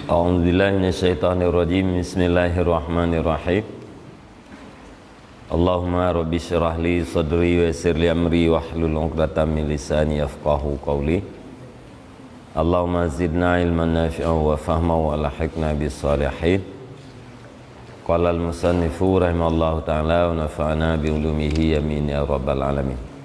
A'udzubillahi minasyaitonirrajim. Bismillahirrahmanirrahim. Allahumma rabbi syrah li sadri wa yassir li amri wahlul 'uqdatam min lisani yafqahu qawli. Allahumma zidna ilman nafi'an wa fahman wa alhiqna bis salihin. Qala al-musannifu rahimallahu ta'ala wa nafa'ana bi ulumihi amin ya rabbal alamin.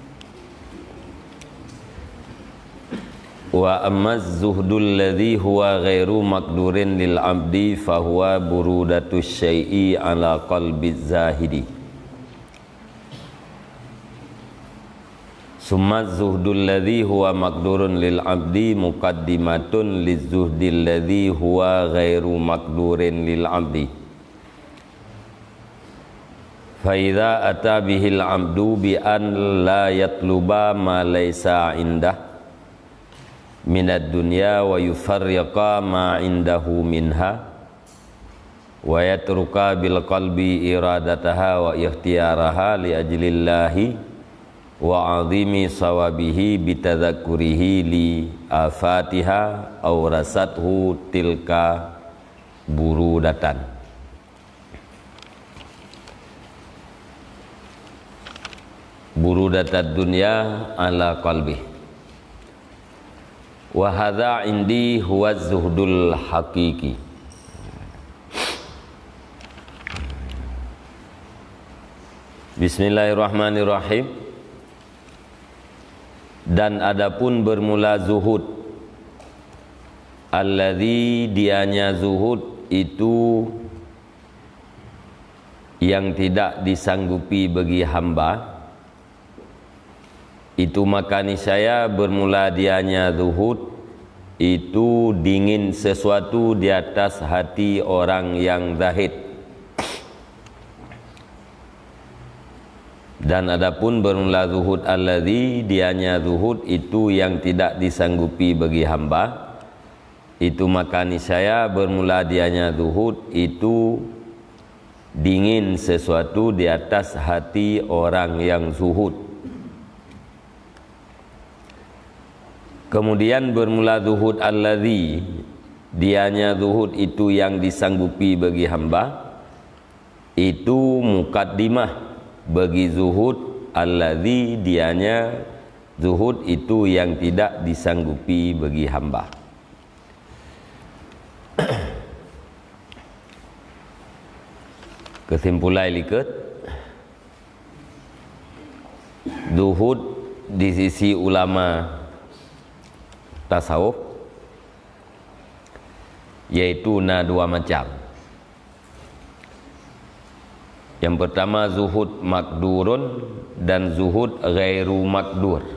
Wa ammaz zuhdul ladzi huwa ghairu maqdurin lil abdi fahuwa burudatus syai'i ala qalbi zahidi. Summa zuhdul ladzi huwa maqdurun lil abdi muqaddimatun lizuhdil ladzi huwa ghairu maqdurin lil abdi. Fa idza ata bihil abdu bi an la yatluba ma laysa indah minad dunya wa yufarriqa ma indahu minha wa yatruka bil qalbi iradataha wa ikhtiyaraha li ajlillahi wa azimi sawabihi bitadzakkurihi li afatiha aw rasathu tilka burudatan. Burudatad dunya ala qalbi. Wa hadza indi huwa zuhdul haqiqi. Bismillahirrahmanirrahim. Dan adapun bermula zuhud, alladzi dianya zuhud itu yang tidak disanggupi bagi hamba, itu maka niscaya bermula dianya zuhud itu dingin sesuatu di atas hati orang yang zahid. Dan adapun bermula zuhud alladzi dianya zuhud itu yang tidak disanggupi bagi hamba, itu maka niscaya bermula dianya zuhud itu dingin sesuatu di atas hati orang yang zuhud. Kemudian bermula zuhud alladzi dianya zuhud itu yang disanggupi bagi hamba, itu mukaddimah bagi zuhud alladzi dianya zuhud itu yang tidak disanggupi bagi hamba. Kesimpulan liket, zuhud di sisi ulama tasawuf yaitu dua macam. Yang pertama zuhud makdurun dan zuhud ghairu makdur.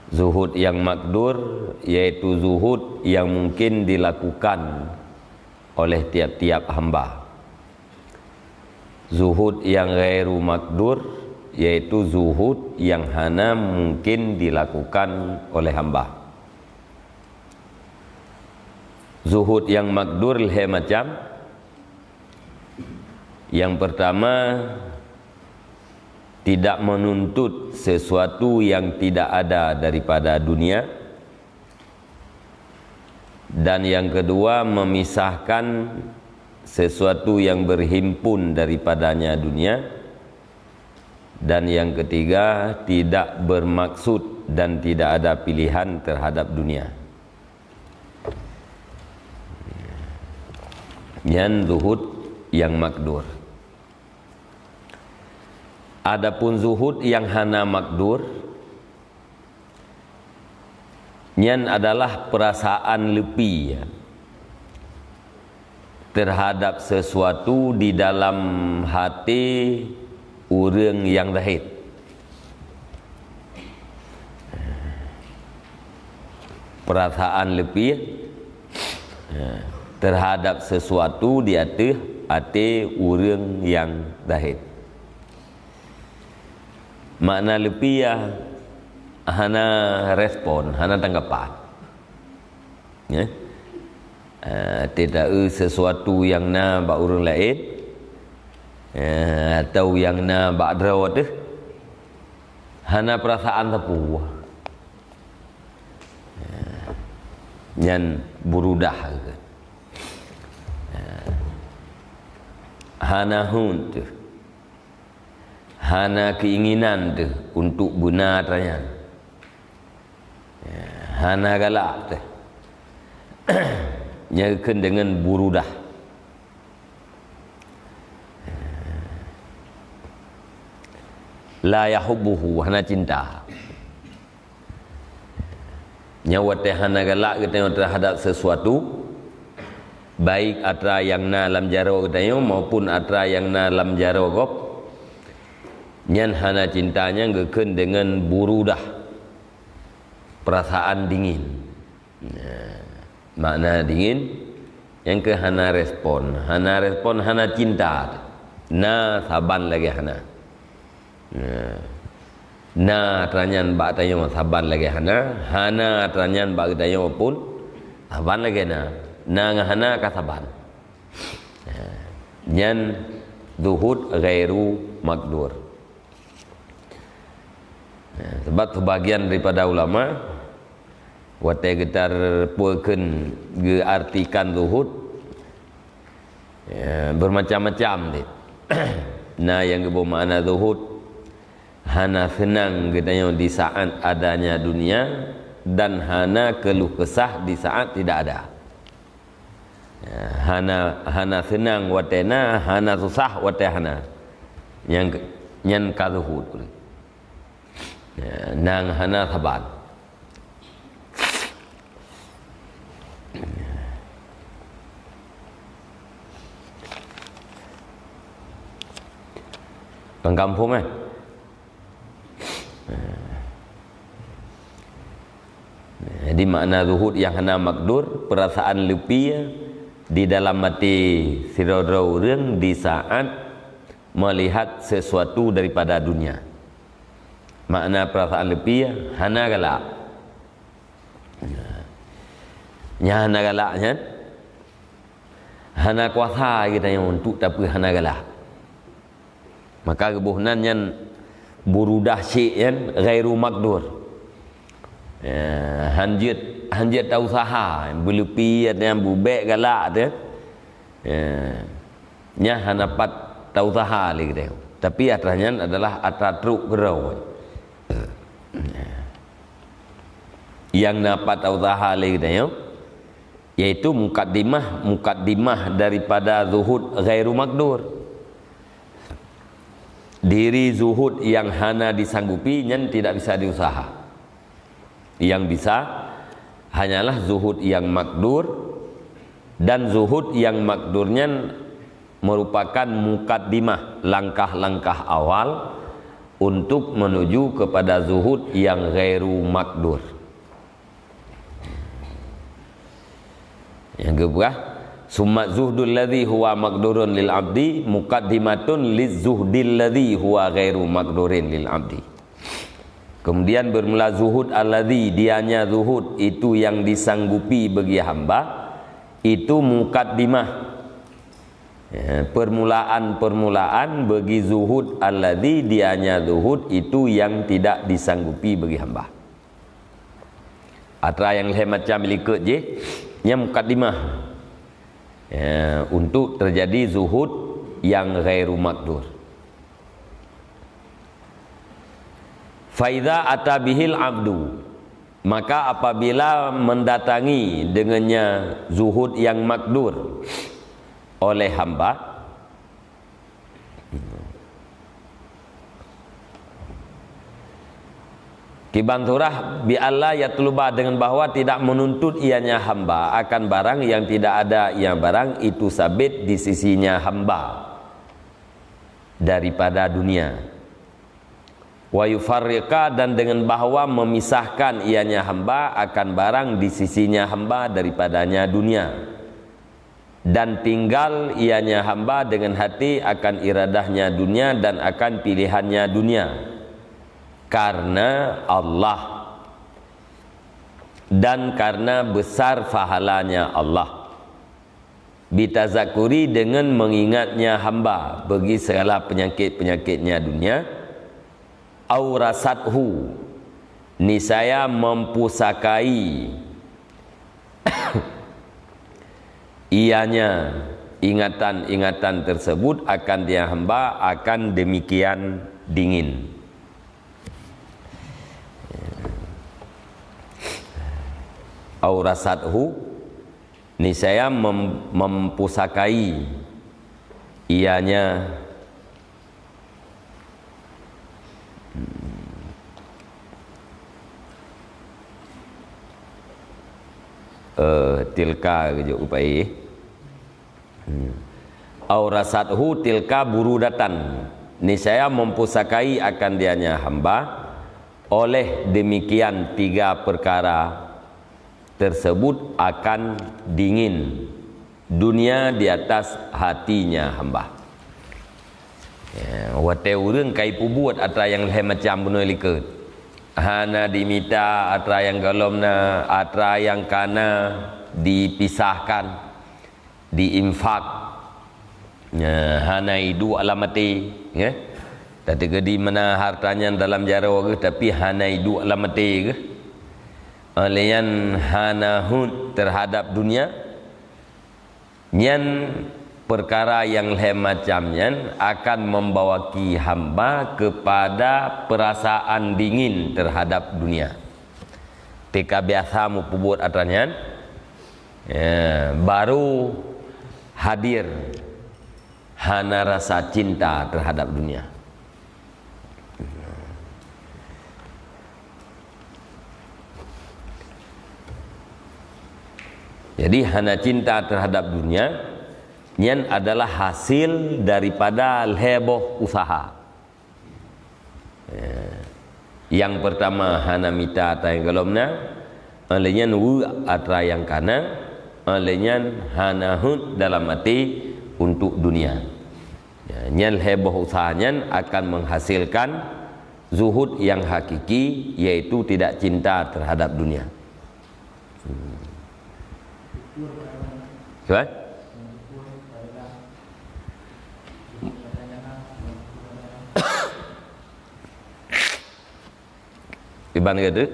Zuhud yang makdur yaitu zuhud yang mungkin dilakukan oleh tiap-tiap hamba. Zuhud yang ghairu makdur yaitu zuhud yang hanya mungkin dilakukan oleh hamba. Zuhud yang makdur leh macam. Yang pertama, tidak menuntut sesuatu yang tidak ada daripada dunia. Dan yang kedua, memisahkan sesuatu yang berhimpun daripadanya dunia. Dan yang ketiga, tidak bermaksud dan tidak ada pilihan terhadap dunia. Yang zuhud yang makdur. Adapun zuhud yang hana makdur, nyan adalah perasaan lepi terhadap sesuatu di dalam hati orang yang zahid. Perasaan lebih terhadap sesuatu di atas hati orang yang zahid. Makna lebih hana respon, hana tanggapan. Tidak sesuatu yang bak orang lain atau yang bak drawat hana perasaan tepu. Nyan burudah ke. Hana hun tu. Hana keinginan tu untuk benar tanya. Hana galak tu. Nyakan dengan burudah. La yahubbuhu, hana cinta. Nyawa teh hana galak kita terhadap sesuatu, baik atra yang na lam jaro kita maupun atra yang na lam jaro gop. Nyan hana cintanya ngeken dengan burudah, perasaan dingin. Makna dingin. Yang ke hana respon, hana cinta. Na saban lagi hana. Na tranyan bak tayo saban lagi hana tranyan bak tayo pun saban lagi na ngahana ka saban. Nyan zuhud ghairu maqdur. Sebab sebagian daripada ulama watai getar puakeun ge artikan zuhud bermacam-macam dia. Nah yang bermakna zuhud hana senang katanya di saat adanya dunia dan hana keluh kesah di saat tidak ada. Hana senang watena, hana susah watena. Yang nyan kazuhud. Nang hana saban. Kampung Jadi makna zuhud yang hana makdur, perasaan lebih di dalam hati sira-sira urang di saat melihat sesuatu daripada dunia. Makna perasaan lebih hana galak. Nya hana galaknya hana kuasa kita yang untuk tapi hana galak. Maka kebuhnan yang burudah syik yang ghairu makdur. Hanjit tak usaha berlepi yang bubek galak tu. Nya hanapat tak usaha lagi dia. Tapi atranya adalah atra truk gerau. Yang dapat tak usaha lagi dia yaitu mukaddimah daripada zuhud ghairu makdur. Diri zuhud yang hana disanggupi yang tidak bisa diusaha. Yang bisa hanyalah zuhud yang makdur, dan zuhud yang makdurnya merupakan mukaddimah, langkah-langkah awal untuk menuju kepada zuhud yang ghairu makdur. Yang kedua, summa zuhdul ladzi huwa makdurun lil abdi muqaddimatun lizuhdil ladzi huwa ghairu makdurin lil abdi. Kemudian bermula zuhud alladzi, dianya zuhud itu yang disanggupi bagi hamba, itu muqaddimah, permulaan bagi zuhud alladzi, dianya zuhud itu yang tidak disanggupi bagi hamba. Atra yang lain macam likut je nya muqaddimah untuk terjadi zuhud yang ghairu makdur. Faidha atabihil abdu, maka apabila mendatangi dengannya zuhud yang makdur oleh hamba, Kiban surah bi Allah yatluba, dengan bahwa tidak menuntut ianya hamba akan barang yang tidak ada yang barang itu sabit di sisinya hamba daripada dunia. Wa yufarriqa, dan dengan bahwa memisahkan ianya hamba akan barang di sisinya hamba daripadanya dunia, dan tinggal ianya hamba dengan hati akan iradahnya dunia dan akan pilihannya dunia karena Allah dan karena besar pahalanya Allah, bitazakuri, dengan mengingatnya hamba bagi segala penyakit-penyakitnya dunia, aurasathu, niscaya mempusakai ianya ingatan-ingatan tersebut akan dia hamba akan demikian dingin. Aurasathu, niscaya mempusakai ianya tilka kejuk upai aurasathu tilka burudatan, niscaya mempusakai akan dianya hamba oleh demikian tiga perkara tersebut akan dingin dunia di atas hatinya hamba. Wate urang kai pubuat atra yang leh macam bunuh likut. Hana dimita atra yang galomna, atra yang kana dipisahkan, diinfak. Hana idu alamati, ya. Tadi gedi mana hartanya dalam jaro ke, tapi hana idu alamati ke. Alian hana hud terhadap dunia. Nyan perkara yang macamnya akan membawa ki hamba kepada perasaan dingin terhadap dunia. Tika biasa mu pubut atranyan, baru hadir hana rasa cinta terhadap dunia. Jadi hana cinta terhadap dunia nyan adalah hasil daripada heboh usaha. Yang pertama hana mita ata yang galomna, alenyan wu atra yang kana, alenyan hana hud dalam mati untuk dunia. Nyan heboh usahanya akan menghasilkan zuhud yang hakiki, yaitu tidak cinta terhadap dunia. Right? Iban kata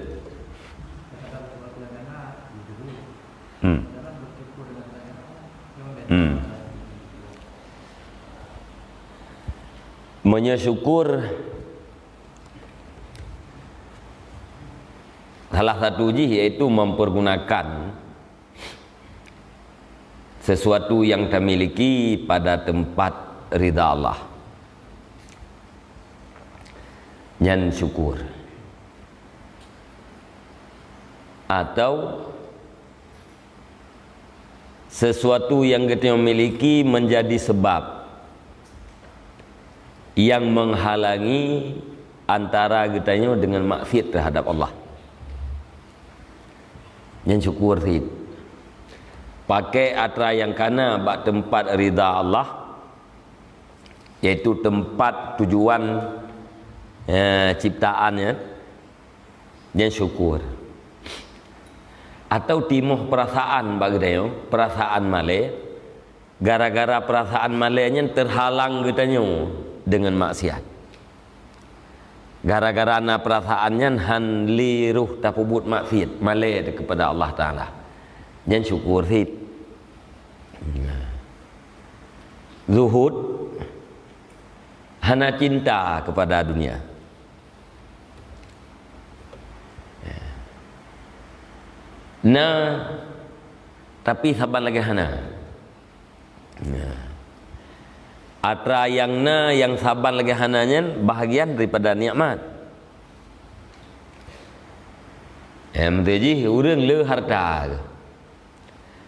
mensyukur salah satu uji yaitu mempergunakan sesuatu yang kita miliki pada tempat ridha Allah. Nyan syukur. Atau sesuatu yang kita miliki menjadi sebab yang menghalangi antara kita dengan maksiat terhadap Allah. Nyan syukur sih. Pakai atra yang kana bak tempat ridha Allah, yaitu tempat tujuan ciptaannya, dan syukur. Atau timuh perasaan bagi dia, perasaan male, gara-gara perasaan malenya terhalang kitanya dengan maksiat. Gara-gara na perasaannya han liruh tapubut maksiat male kepada Allah Ta'ala. Jangan syukur sih. Zuhud hana cinta kepada dunia. Nah, tapi sabar lagi hana. Atra yang yang sabar lagi hananya bahagian daripada nikmat. Menteji urang le harta.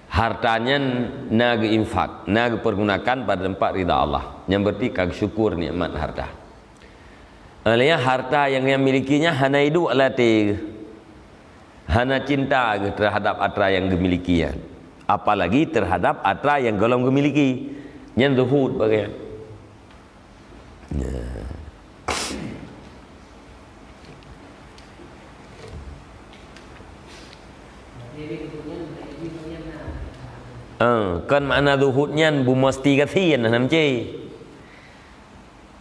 Hartanya nak infak, nak pergunakan pada tempat ridha Allah. Yang berarti kag syukur nikmat harta. Alanya harta yang milikinya hana hidup alati, hana cinta terhadap atra yang dimilikinya. Apalagi terhadap atra yang golong dimiliki. Yang zuhud bagian. Kan makna zuhudnya bu mesti kasihan namci.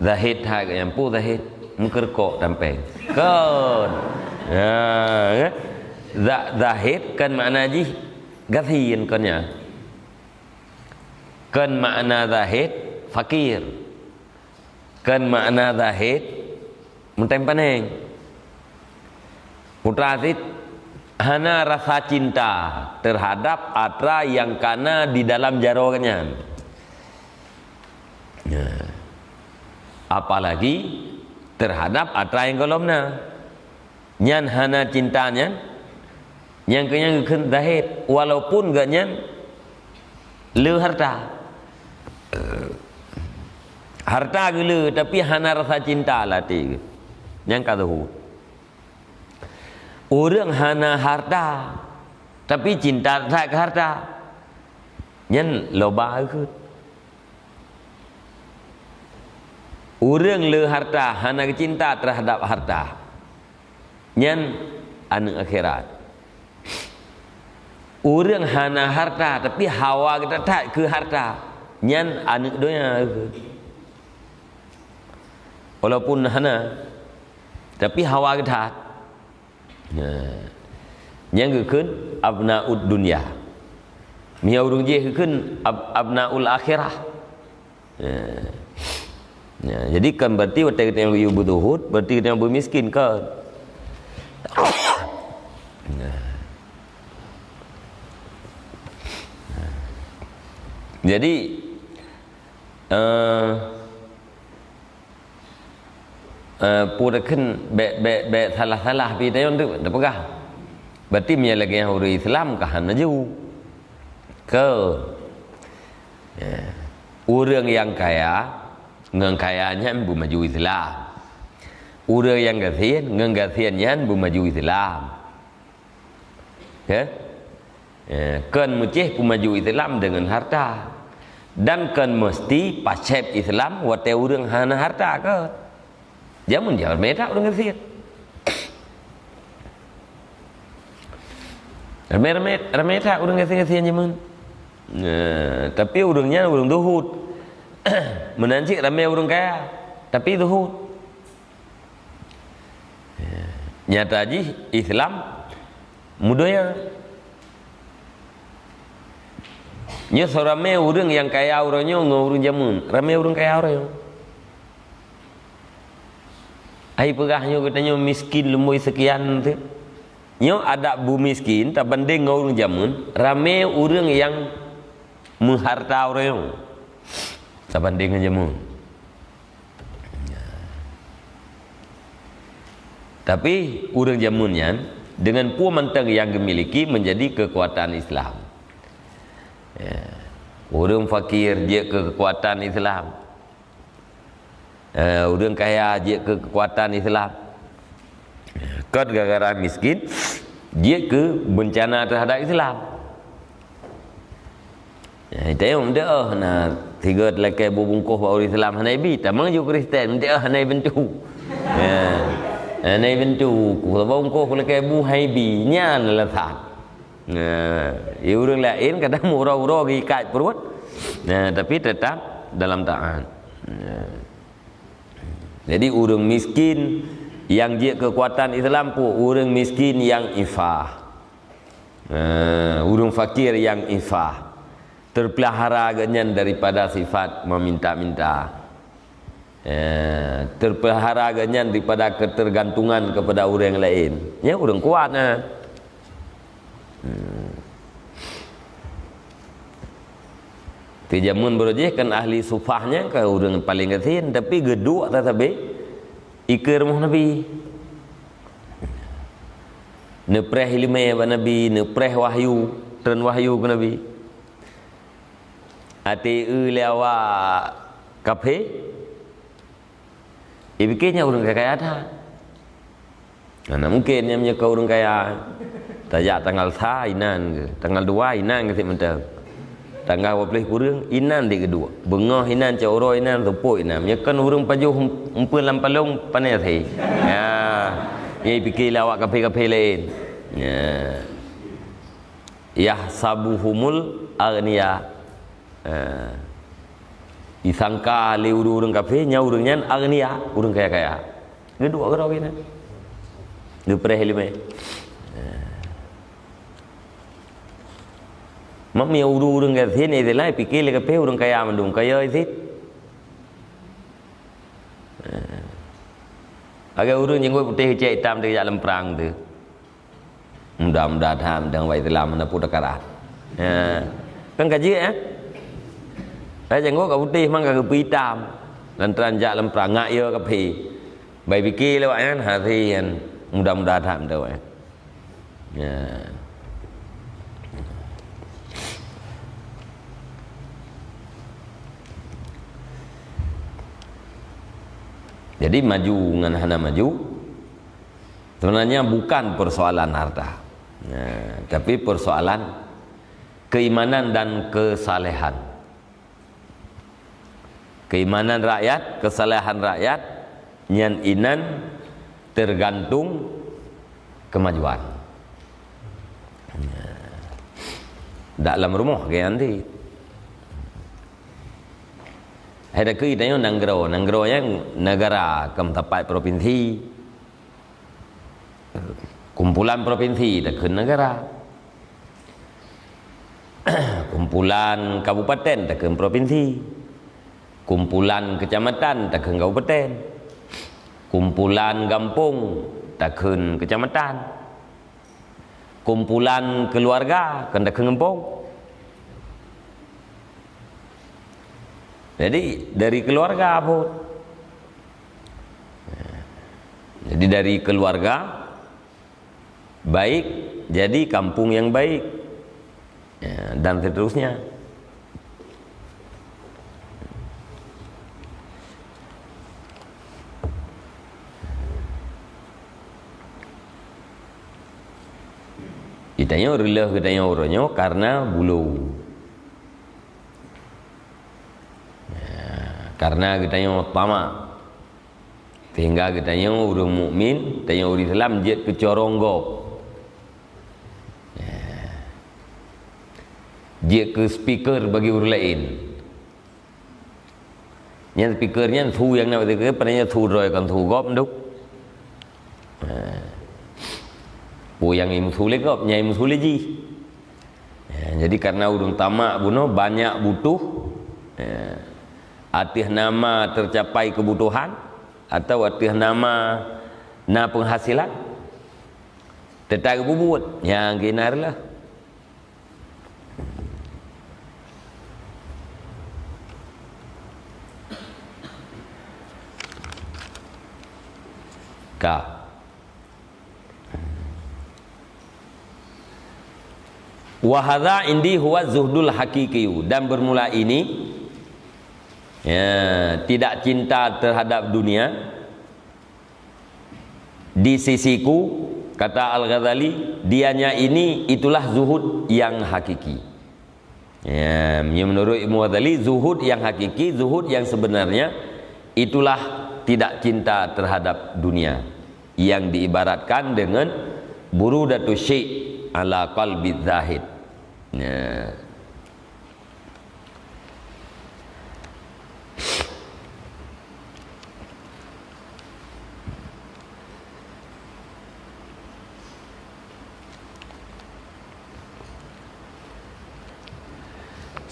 Zahid hak yang pu zahid mengkerkok tampeng. Kan. Zahid kan makna ji Gathian kannya. Kan makna zahid fakir. Kan makna zahid mentempaneng. Mutasid hana rasa cinta terhadap atra yang kana di dalam jarogannya. Ya. Apalagi terhadap atra yang golomna. Nyan hana cintanya yang kenyang ken zahid walaupun gak nyan le harta. Harta gele tapi hana rasa cinta latih. Yang katahu. Orang hana harta tapi cinta tak ke harta. Nyan loba ke. Orang le harta hana cinta terhadap harta. Nyan anu akhirat. Orang hana harta tapi hawa kita tak ke harta. Nyan anu donya ke. Walaupun hana tapi hawa kita. Yang keun abnaud dunya. Mia urang je keun abnaul akhirah. Jadi kan berarti kita yang butuh, berarti kita yang bermiskin kan. Jadi purakan be salah-salah pi tayon tu dah pegah. Berarti dia lagi yang orang Islam kahan maju. Ke orang yang kaya ngang kayanya bu maju Islam. Orang yang gasian ngang gasiannya bu maju Islam. Ya. Kan mujih bu maju Islam dengan harta. Dan kan mesti pasep Islam wate orang hana harta ke. Jamun jangan metak orang gasian. Metak orang gasian jamun. Tapi orangnya orang duhut. Menancik ramai orang kaya tapi duhut. Nyata aja Islam mudahnya. Nya seramai orang yang kaya orangnya ngurung jamun. Ramai orang kaya orang. Ai pegahnya katanya miskin lemui sekian tu. Nyo ada bu miskin tak banding ngurung jamun. Ramai orang yang mengharta orang. Tak banding jamun. Tapi orang jamunnya dengan puan mentang yang dimiliki menjadi kekuatan Islam. Orang fakir dia kekuatan Islam. Orang kaya dia kekuatan Islam. Kau gara-gara miskin dia ke bencana terhadap Islam. Itu yang dia nak tiga lelaki berbungkus bahawa Islam hanai bi tamang juga Kristen dia hanai bentu. Hanai bentu kalau bungkus lelaki bu hai bi nya lelat. Orang lain kadang murah-murah ikat perut. Tapi tetap dalam taat. Jadi orang miskin yang dia kekuatan Islam pun orang miskin yang ifah. Orang fakir yang ifah. Terpelihara agannya daripada sifat meminta-minta. Terpelihara agannya daripada ketergantungan kepada orang lain. Ya orang kuat nah. Tijamun berujih kan ahli sufahnya ke orang paling kasihan tapi geduk tetapi ikir muh Nabi. Nepreh ilmu ba Nabi, nepreh wahyu, tren wahyu ke Nabi. Ati lewa kafe. Ibiknya orang kaya ada. Karena mungkin yang punya orang kaya tajak tanggal 1 inan ke, tanggal 2 inan ke mentang. Tanggal 20 kurang inan di kedua. Bengah inan coro inan tepuk inan. Nyekan orang pajuh empun lampalong panas hai. Ya. Ye fikir lawak kafe-kafe lain. Ya. Yahsabuhumul aghniya. Disangka le orang kafe nya orangnya aghniya, orang kaya-kaya. Kedua orang ini. Dia pereh lima. mak mi urung ke sini dia lai fikir le ke pe urung kaya mandung kaya itu agak urung jenggot putih cek hitam di dalam perang tu mudah-mudahan ham dengan wai dalam mana pudak karat kan kaji ya jenggot kat putih mang kat hitam lantaran dalam perang ngak yo ke pi bai fikir lewat kan hari yang mudah-mudahan ham tu ya. Jadi maju dengan hana maju sebenarnya bukan persoalan harta, tapi persoalan keimanan dan kesalehan. Keimanan rakyat, kesalehan rakyat, nyan inan tergantung kemajuan. Dalam rumah kayak nanti. Ada kita Nanggro yang negara tempat provinsi, kumpulan provinsi tak ke negara, kumpulan kabupaten tak ke provinsi, kumpulan kecamatan tak ke kabupaten, kumpulan kampung tak ke kecamatan, kumpulan keluarga tak ke kampung. Jadi dari keluarga pun. Jadi dari keluarga baik jadi kampung yang baik dan seterusnya. Kitanya rela kitanya orangnya karena bulu. Karena kitanya tamak sehingga kitanya orang mukmin tanya orang Islam jet kecoronggo jet ke speaker bagi orang lain yang speakernya thu yang nak betul padanya thu rồi còn thu góp đúc yang im thu le góp nya im thu le ji jadi karena orang tamak buno banyak butuh atas nama tercapai kebutuhan atau atas nama penghasilan tetap bubut yang kinar lah ka wa hadza indi huwa zuhdul haqiqi dan bermula ini tidak cinta terhadap dunia di sisiku kata Al-Ghazali dianya ini itulah zuhud yang hakiki menurut Imam Ghazali zuhud yang hakiki zuhud yang sebenarnya itulah tidak cinta terhadap dunia yang diibaratkan dengan burudatu syai' ala qalbi zahid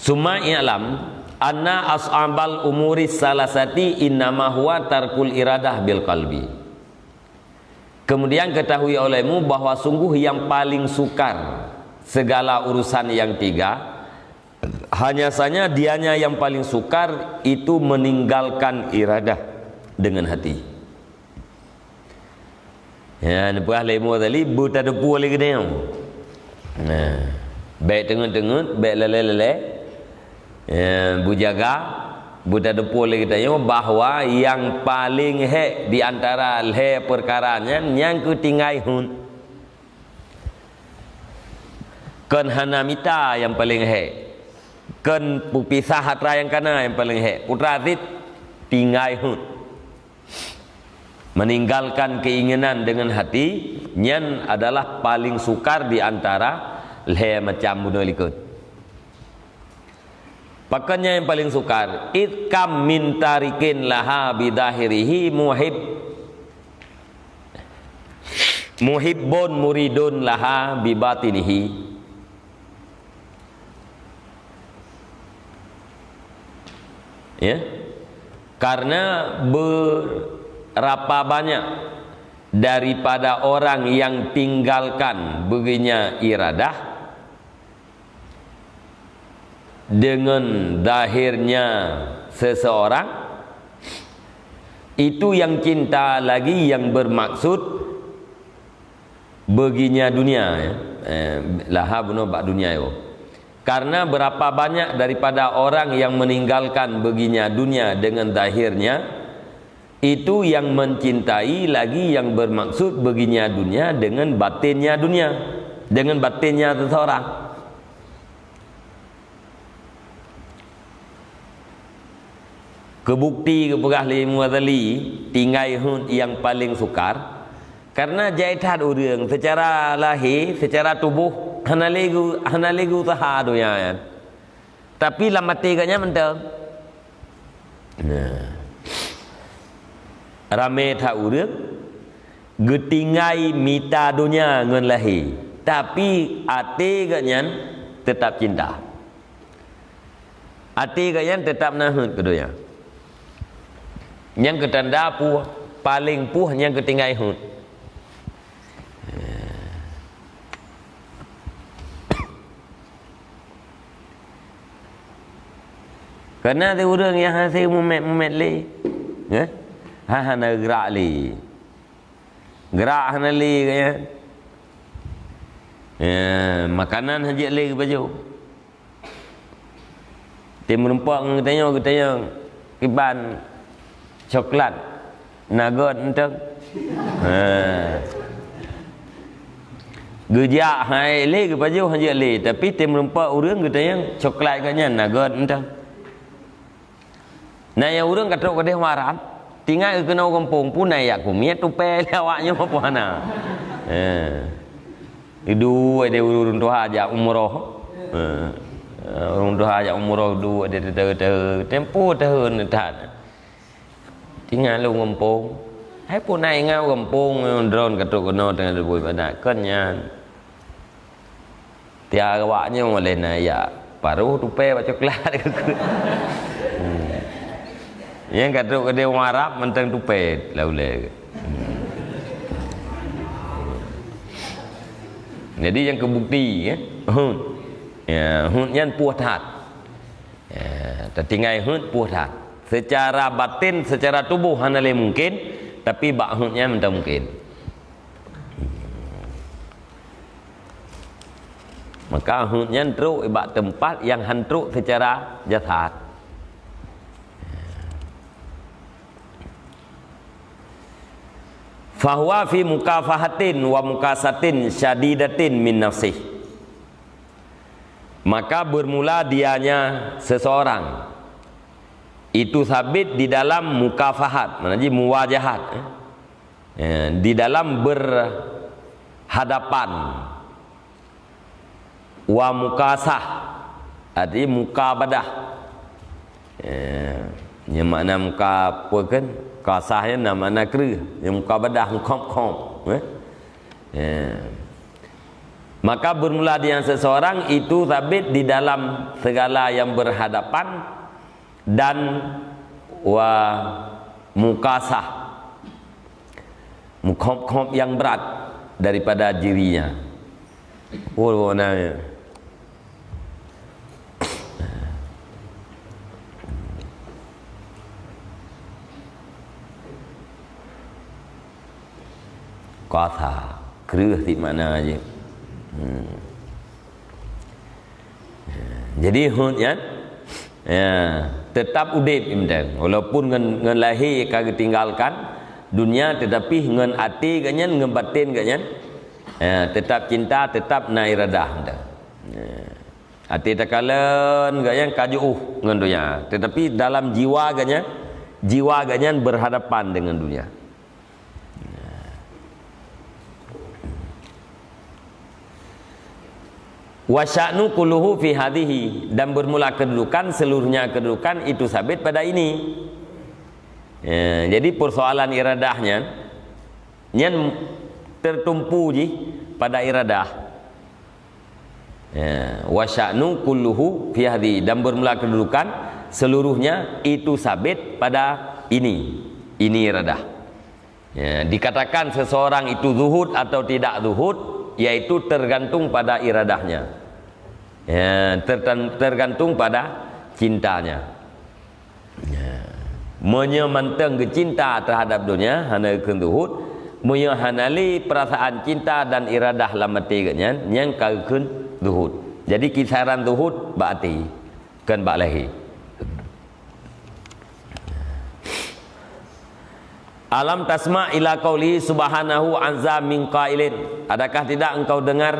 Summa i'lam anna as'abal umuri salasati innama huwa tarkul iradah bil qalbi. Kemudian ketahui olehmu bahwa sungguh yang paling sukar segala urusan yang tiga hanya saja dianya yang paling sukar itu meninggalkan iradah dengan hati. Ya, lepas lemu tadi buta depu lagi dia. Nah, baik tengut-tengut, baik lele-lele. Bujaga buta depu lagi tanya bahwa yang paling hek di antara le perkaranya yang ketinggai hun kan hanamita yang paling hek kan pupisah hatra yang kana yang paling hek putratit tinggai hun meninggalkan keinginan dengan hati nyan adalah paling sukar di antara le macam bunuh likut. Pakanya yang paling sukar itkam min tarikin laha bidahirihi muhibbun muridun laha bibatinihi Ya. Karena berapa banyak daripada orang yang tinggalkan begininya iradah dengan zahirnya seseorang, itu yang cinta lagi yang bermaksud beginya dunia, ya. Laha bunuh bak dunia itu. Karena berapa banyak daripada orang yang meninggalkan beginya dunia dengan zahirnya, itu yang mencintai lagi yang bermaksud beginya dunia dengan batinnya dunia, dengan batinnya seseorang. Kebukti keperah li Mughazali tinggai hun yang paling sukar karena jaitan orang secara lahir, secara tubuh hanalegu taha tu ya. Tapi lam mati katnya mentang. Nah. Rame tak urang getingai mita dunia ngan lahir, tapi ati katnya tetap cinta. Ati katnya tetap nahut ke dunia. Yang ketanda puh paling puh yang ketinggai hut. Karena ada orang yang hasil mumet li, ya, hana gerak li, gerak hana li kaya, makanan hajat li ke baju. Tim merempak ketanya kiban coklat nagot enteng. Gejak hai li ke baju hajat li, tapi tim merempak orang ketanya coklat katnya nagot enteng. Nah yang orang kata kadeh waram tinggal ke kena kampung pun naik kumiat tu pe lawaknya apa hana. Itu ada urun tu aja umroh. Urun tu aja umroh du ada tempo tahun dah. Tinggal lu kampung. Hai pun naik ngau kampung drone kata kena dengan deboi pada kennya. Tiada awaknya boleh naik paruh tu pe coklat. Yang kata dia orang Arab mentang tupet laulai. Jadi yang kebukti ya, yang puas hat. Tertinggal hun puas hat. Secara batin, secara tubuh hanale mungkin, tapi bak hunnya mentang mungkin. Maka hunnya teruk ibak tempat yang hantruk secara jasad. Fahuwa fi mukafahatin wa mukasatin syadidatin min nafsih. Maka bermula dianya seseorang itu sabit di dalam mukafahat, maknanya muwajahat, di dalam berhadapan, wa mukasah, artinya mukabadah, yang makna muka apa kan? Kasahnya nama nakru yang muka badah kom. Maka bermula dengan seseorang itu sabit di dalam segala yang berhadapan dan wa mukasah mukom yang berat daripada dirinya. Oh namanya kata kerah di mana aja. Jadi hunnya tetap udip imdang walaupun ngan lahir kagak tinggalkan dunia, tetapi ngan hati kanyan ngan batin kanyan tetap cinta, tetap nairadah imdang. Hati takalan kanyan kaju ngan dunia, tetapi dalam jiwa kanyan berhadapan dengan dunia. Wasya'nu kulluhu fi hadhihi, dan bermula kedudukan seluruhnya kedudukan itu sabit pada ini. Jadi persoalan iradahnya yang tertumpu pada iradah. Wasya'nu kulluhu fi hadhihi, dan bermula kedudukan seluruhnya itu sabit pada ini iradah. Ya, dikatakan seseorang itu zuhud atau tidak zuhud, yaitu tergantung pada iradahnya. Ya, tergantung pada cintanya. Ya. Menyemantang kecinta terhadap dunia hana keun zuhud, menyahanali perasaan cinta dan iradah lamati kenyan yang keun zuhud. Jadi kisaran zuhud ba'ati kan ba'lahi. Alam tasma' ila qauli subhanahu anza min qailin. Adakah tidak engkau dengar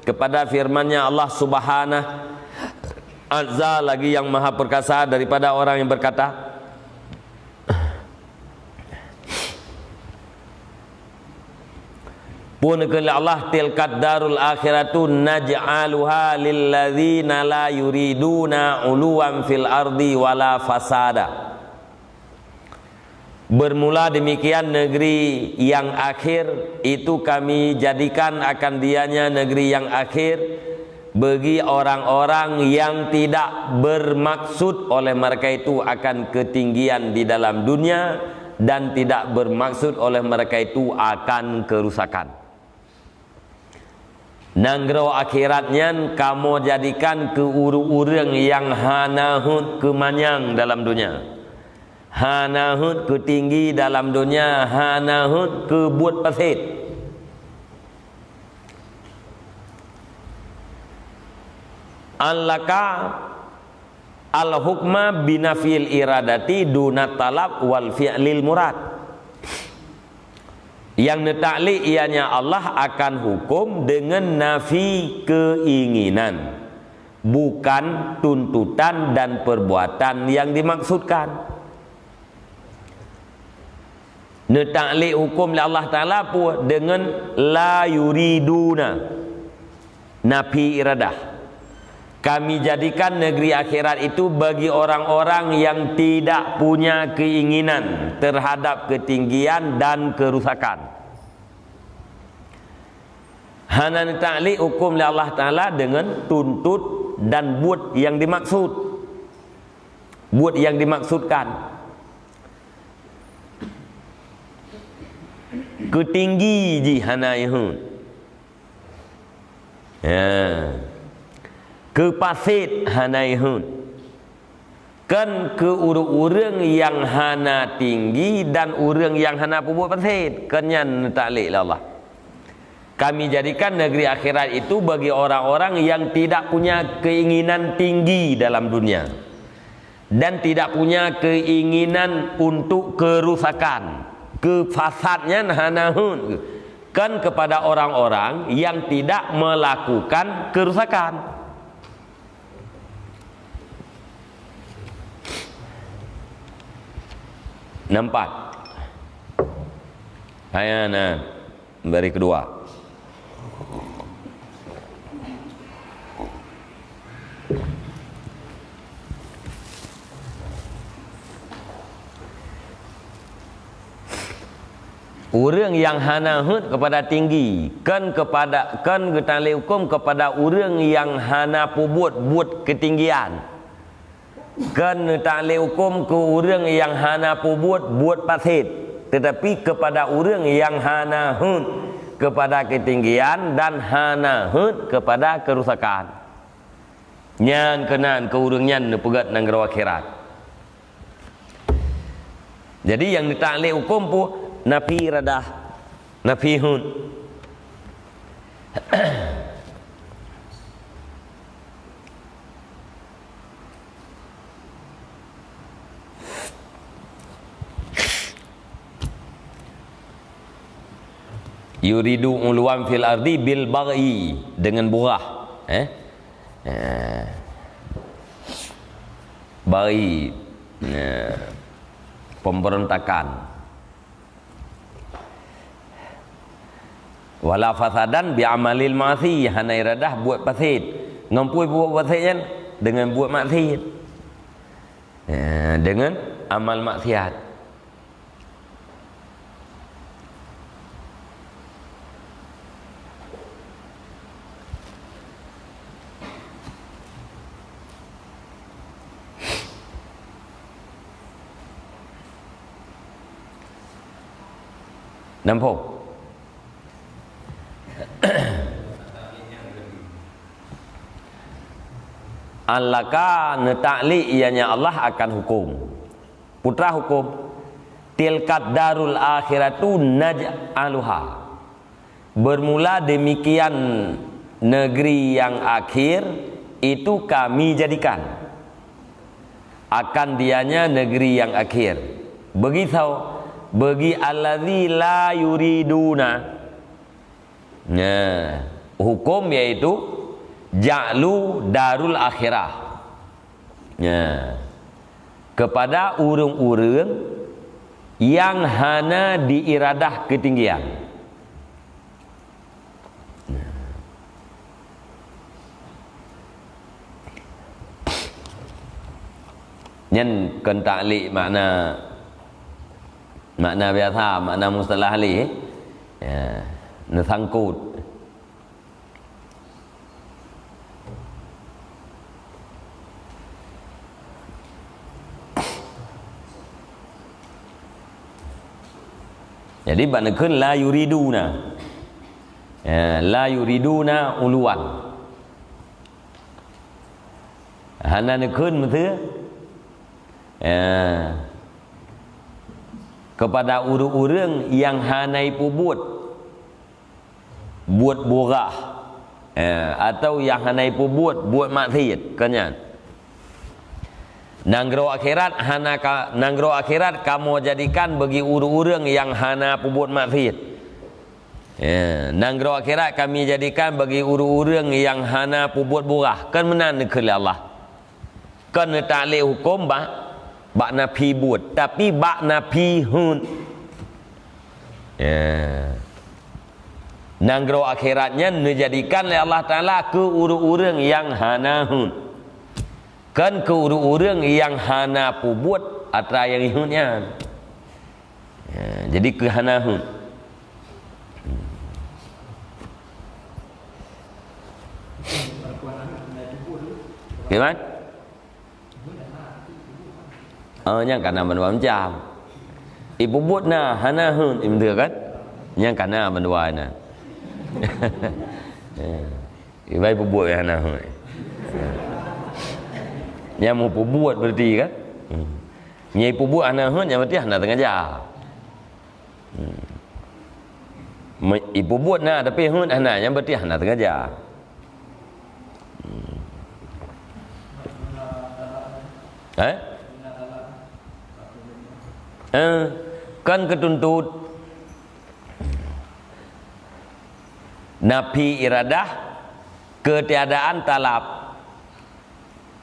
kepada firman-Nya Allah Subhanahu azza, lagi yang maha perkasa, daripada orang yang berkata, punakala Allah tilkat darul akhiratu naj'aluha lilladzina la yuriduna uluwan fil ardi wala fasada. Bermula demikian negeri yang akhir itu kami jadikan akan dianya negeri yang akhir bagi orang-orang yang tidak bermaksud oleh mereka itu akan ketinggian di dalam dunia dan tidak bermaksud oleh mereka itu akan kerusakan. Nanggro akhiratnya kamu jadikan ke urang yang hanahut kemanyang dalam dunia, hanahut ke tinggi dalam dunia, hanahut ke buat pasit. Allaka al-hukma binafil iradati dunat talab wal fi'lil murad. Yang netakli ianya Allah akan hukum dengan nafi keinginan, bukan tuntutan dan perbuatan yang dimaksudkan. Netakli hukum Allah Ta'ala pun dengan la yuriduna, nafi iradah. Kami jadikan negeri akhirat itu bagi orang-orang yang tidak punya keinginan terhadap ketinggian dan kerusakan. Hanan ta'li hukum li Allah Ta'ala dengan tuntut dan buat yang dimaksud, buat yang dimaksudkan. Ketinggi ji hanaihun, ya, kepasit hanaihun, kan ke urang yang hana tinggi dan urang yang hana pubuat pasit, kenyan ta'liq Allah. Kami jadikan negeri akhirat itu bagi orang-orang yang tidak punya keinginan tinggi dalam dunia dan tidak punya keinginan untuk kerusakan, kefasadnya hanahun, kan kepada orang-orang yang tidak melakukan kerusakan. Nampak? Ayana bari kedua. Urang yang hanahut kepada tinggi, kan getali hukum kepada urang yang hana buat ketinggian, kan getali hukum ke urang yang hana buat pasit, tetapi kepada urang yang hanahut kepada ketinggian dan hanahut kepada kerusakan. Nyan kenan ke urang nyan pegat nang gerawa akhirat. Jadi yang ditali hukum pu nafi radah, nafi hun. Yuridu uluwan fil ardi bil baghi, dengan burah, baghi, pemberontakan. Wala fasadan bi amalil ma'asi, hana iradah buat pasit, ngampui buat pasitnya dengan buat maksiat, dengan amal maksiat. Nampak? Allaka neta'li ianya Allah akan hukum. Putra hukum. Tilkat darul akhiratu naj'aluha. Bermula demikian negeri yang akhir itu kami jadikan. Akan dianya negeri yang akhir. Begitu bagi allazi la yuriduna. Nah, hukum yaitu ja'lu darul akhirah. Nah, kepada urang-urang yang hana diiradah ketinggian. Nhân cần ta'li makna biasa, makna mustalah li ya, nasangkut. Jadi banakeun la yuriduna. Ya, la yuriduna uluan. Hana nekeun meuteun kepada urang-urang yang hanai buat borah atau yang hanai buat maksiat kanyan. Nanggro akhirat nanggro akhirat kamu jadikan bagi urang-urang yang hana buat maksiat. Nanggro akhirat kami jadikan bagi urang-urang yang hana buat borah. Kan menan ke Allah. Kan ta'li hukum bak nafi buat tapi bak nafi hun. Nanggro akhiratnya dijadikan oleh Allah Ta'ala ke urang-urang yang hana hun. Kan ke urang-urang yang hana buat atau yang hunnya. Jadi ke hana hun. Gimana? Yang kana menua macam ibu buat na hana hun im thừa kan yang kana menua na ibai buat hana hun yang mau buat berarti kan nyai buat hana hun yang berarti hana tengah jah ibu buat na tapi hun hana yang berarti hana tengah jah. Kan ketuntut nafi iradah ketiadaan talab,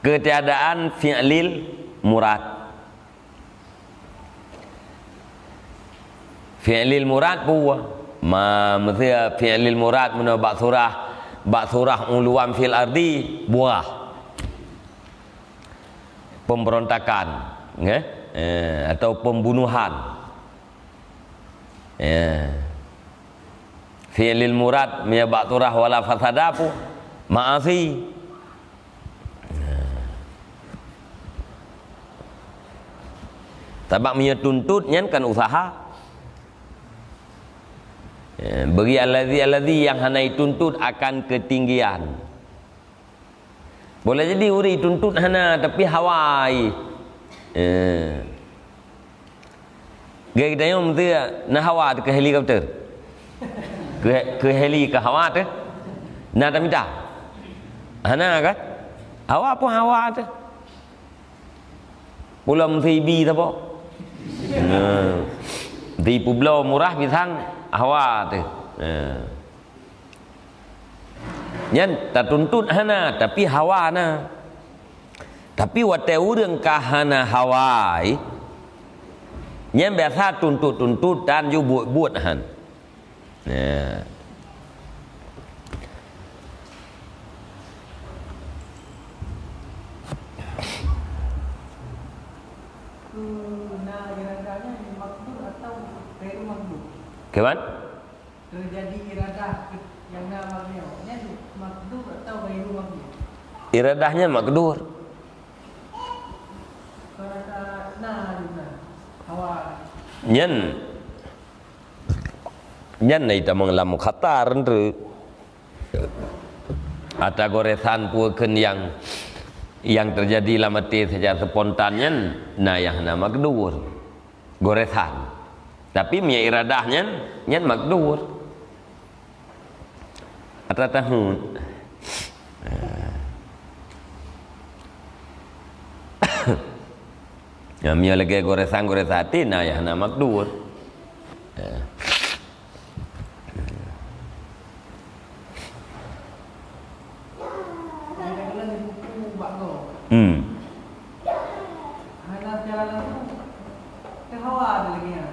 ketiadaan fi'lil murad. Fi'lil murad buah maksudnya fi'lil murad menurut bak surah uluan fil ardi buah pemberontakan atau pembunuhan. Fi'lil murad miya ba'turah wala fasadapu ma'asi. Tabak miya tuntutnya kan usaha. Bagi alladhi yang hanai tuntut akan ketinggian. Boleh jadi uri tuntut hana tapi hawai. Gaya kita yang mesti nak hawa ke helikopter, ke heli ke hawa tu, nak tak minta, hana kan? Hawa pun hawa tu, pulau mesti bi tu apa? Di pulau murah bisang hawa tu. Nyan tak tuntut hana tapi hawa na. Tapi wate urang kahana hawai nyen biasa tuntut dan ju buat han. Iradahnya makdur atau gairu makdur? Kawan? Terjadi iradah yang namanya makdur atau gairu makdur? Iradahnya makdur. Nyen Nyan nai tamang lam khatar nru ata goresan puekeun yang terjadi lamati secara spontannya nayah na makdur goresan tapi mia iradahnya nyan makdur ata tahun ya mia lagi goresan hati nayah na makdur Hanya jalan tu hawa ada lagi ya.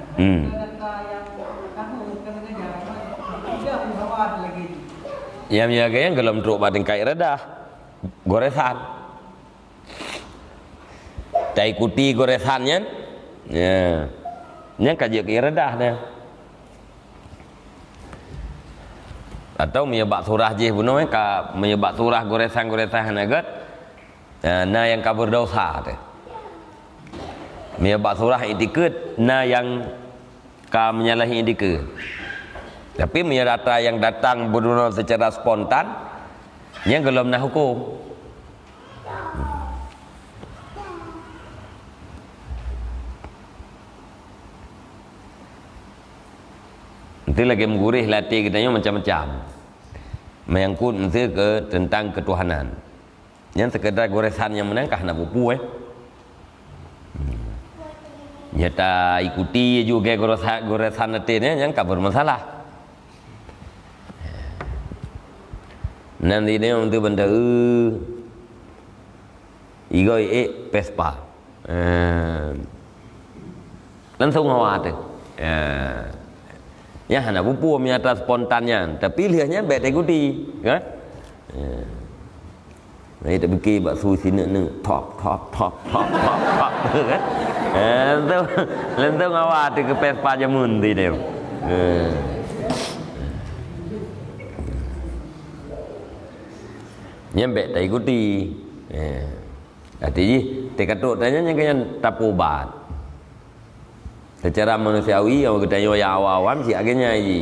Kata yang kamu kena jalan tidak hawa ada lagi. Yang miaga yang gelem truk batin kai redah goresan. Tak ikuti goresannya. Ya. Nya kaje kai redah dah. Atau menyebab surah je buno ka menyebab surah goresan-goresan agat. Na yang kabur dosa tu. Menyebab surah itikut na yang ka menyalahi itikut. Tapi menyerata yang datang berdua secara spontan yang belum nak hukum. Nanti lagi menggurih latih kita macam-macam. Menyangkut nanti ke tentang ketuhanan. Yang sekedar goresan yang menangkah nak pupu nyata ikuti juga goresan nantinya yang tak bermasalah. Nanti dia untuk benda igoi Vespa langsung hawa tu ya hana pupu menyata spontannya tapi lihatnya baik ikuti kan Này ta biki bak su sini ne top kan. Lentu ngawat ke Vespa jamun ti dia. Nyampe tak ikuti. Artinya tekatuk tanya yang kaya tapubat. Secara manusiawi yang kita tanya awam si agaknya ini.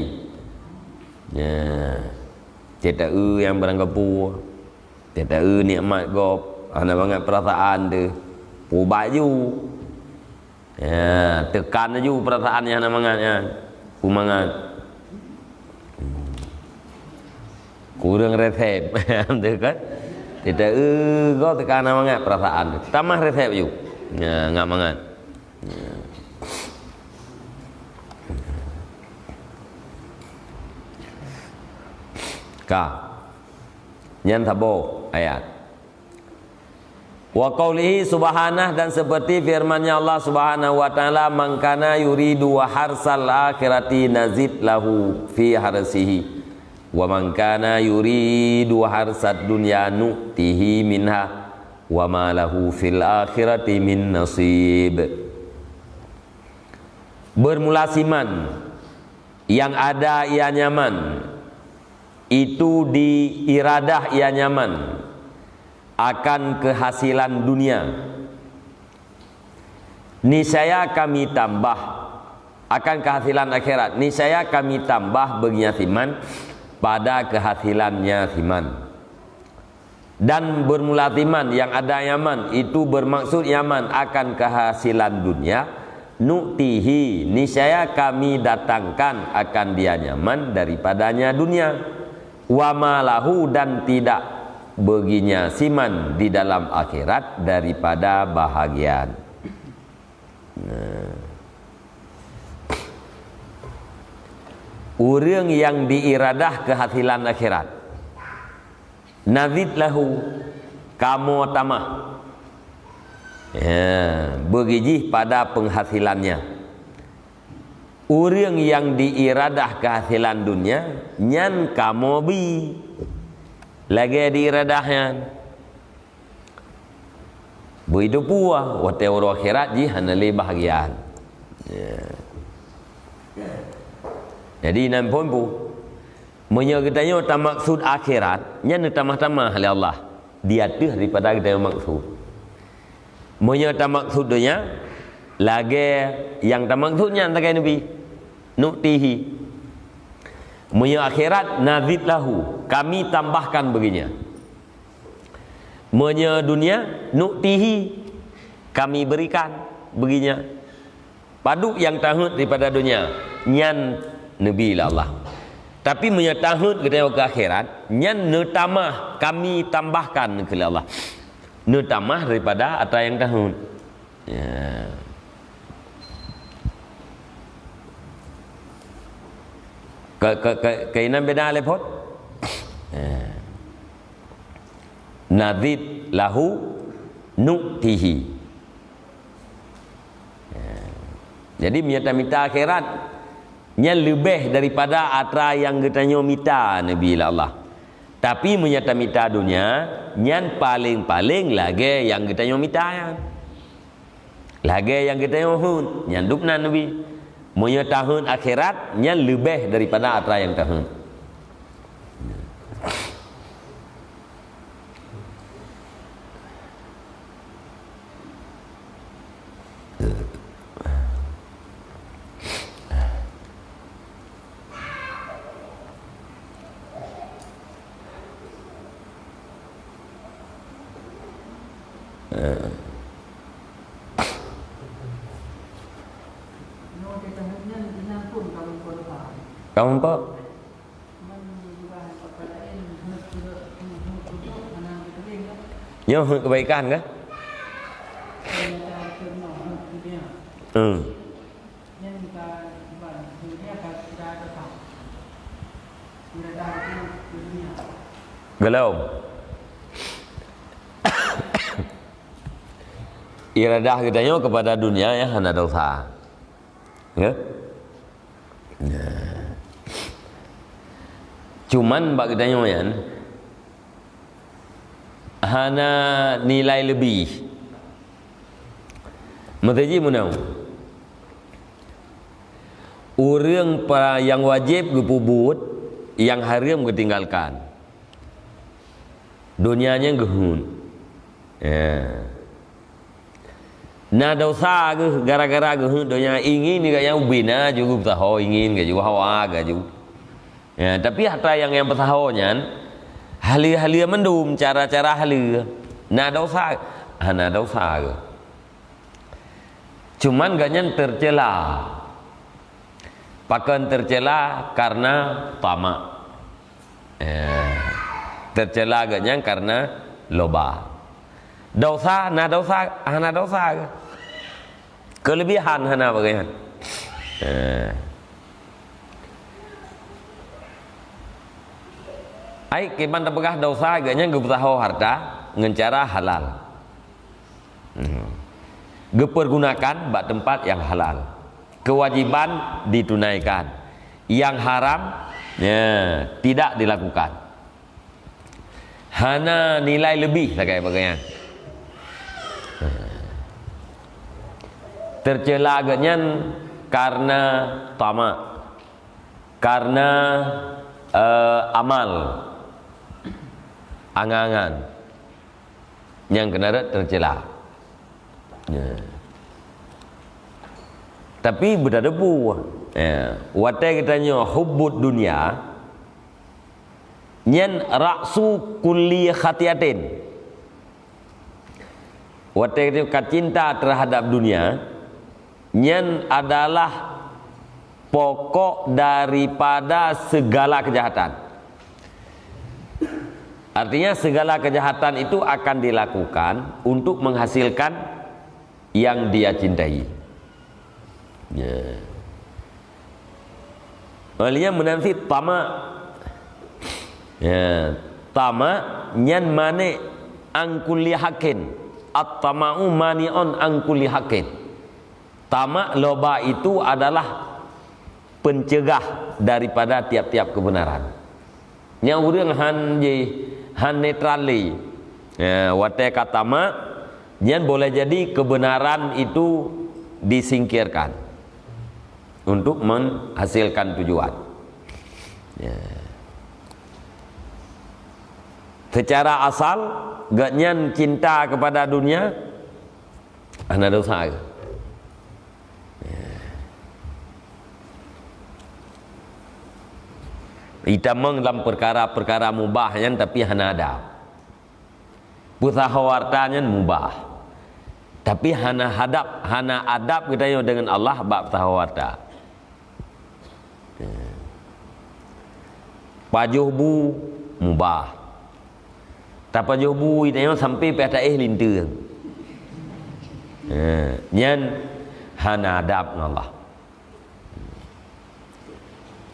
Cetak yang beranggapu. Cetak nikmat gop. Ana banget perasaan tu. Pubat ju. Tekan ju perasaan yang ana mangatnya. Pumangat. Kurang resep. Betul kan? Tidak kau tekan mangat perasaan. Tambah resep ju. Ngak mangat. Ka. Nyan tabo ayat. Wa qaulihi subhanah dan seperti firman-Nya Allah Subhanahu wa taala man kana yuridu harsal akhirati nazid lahu fi harsihi wa man kana yuridu harsad dunya nu'tihi minha wa ma lahu fil akhirati min nasib. Bermula siman yang ada ia nyaman itu di iradah ia nyaman akan kehasilan dunia. Niscaya kami tambah akan kehasilan akhirat. Niscaya kami tambah baginya siman pada kehasilannya siman. Dan bermula siman yang ada nyaman itu bermaksud nyaman akan kehasilan dunia. Nu'tihi, niscaya kami datangkan akan dia nyaman daripadanya dunia. Wa malahu dan tidak baginya siman di dalam akhirat daripada bahagian. Orang yang diiradah kehasilan akhirat nazid lahu kamu tamah begijih pada penghasilannya. Orang yang diiradah kehasilan dunia nyan kamu bi lagi diiradahnya berhidup puah wate orang akhirat ji hanali bahagian. Jadi nampun pu menyertanya tak maksud akhirat nyan tamah-tamah oleh Allah dia tu daripada kita maksud menyerta maksud dunia lagi yang tak maksudnya tak kaya Nabi nu'tihi Munya akhirat nazid lahu, kami tambahkan baginya. Munya dunia nu'tihi, kami berikan baginya. Padu yang tahun daripada dunia nyan nabi la Allah. Tapi munya tahun kita ke akhirat nyan netamah, kami tambahkan ke Allah. Netamah daripada apa yang tahun. Ya. Kainan beda lepot. Nazid lahu nu'tihi. Jadi minta akhirat nya lebih daripada apa yang kita minta Nabi Allah. Tapi minta dunia nyan paling-paling lagi yang kita minta. Lagi yang kita mohon nyan dukna Nabi. Munya tahun akhirat nya lebih daripada apa yang tahun. Kamu apa? Nhớ kebaikan kan? Belum. Iradah kitanya kepada dunia ya hana dosa. Ya? Cuman bagi kitanya yan hana nilai lebih. Mataji munau. Orang yang wajib gepubut, yang haram ketinggalkan. Dunianya gehun. Ya. Nah dosa ke gara-gara gehun dunia ingin ni yang bina juga tahu ingin ke juga hawa ke juga. Ya, tapi harta yang bertahunya hali-hali mendum cara-cara hali. Nah dosa, nah dosa ke. Cuman ganyan tercela. Pakan tercela karena tamak. Tercela ganyan karena loba. Dosa, nah dosa, hana dosa ke. Kelebihan hana bagaimana? Ai kiman tapegah dosa agaknya geputaho harta ngencara halal. Gepergunakan bak tempat yang halal. Kewajiban ditunaikan. Yang haram ya, tidak dilakukan. Hana nilai lebih lah kayak bagaimana. Tercela agaknya karena tamak. Karena amal. Angan-angan yang kena tercela. Ya. Tapi berdebu. Ya. Watai katanya hubbud dunia nyen raksu kulli khatiatin. Watai katanya cinta terhadap dunia nyen adalah pokok daripada segala kejahatan. Artinya segala kejahatan itu akan dilakukan untuk menghasilkan yang dia cintai. Ya. Maksudnya menanti tamak. Ya, tamak nyan mane angkuli hakin. At-tama'u mani'un angkuli hakin. Tamak loba itu adalah pencegah daripada tiap-tiap kebenaran. Yang urang han netrali. Ya, watai kata mak nyan boleh jadi kebenaran itu disingkirkan untuk menghasilkan tujuan. Ya. Secara asal gak nyan cinta kepada dunia ana dosa. Ya. Ita meng dalam perkara-perkara mubahnya tapi hana adab. Putahawartanya mubah. Tapi hana adab kita yo dengan Allah bab tahawarta. Pajuhbu mubah. Tak pajuhbu ita yo sampai pada lintu. Nyan hana adab dengan Allah.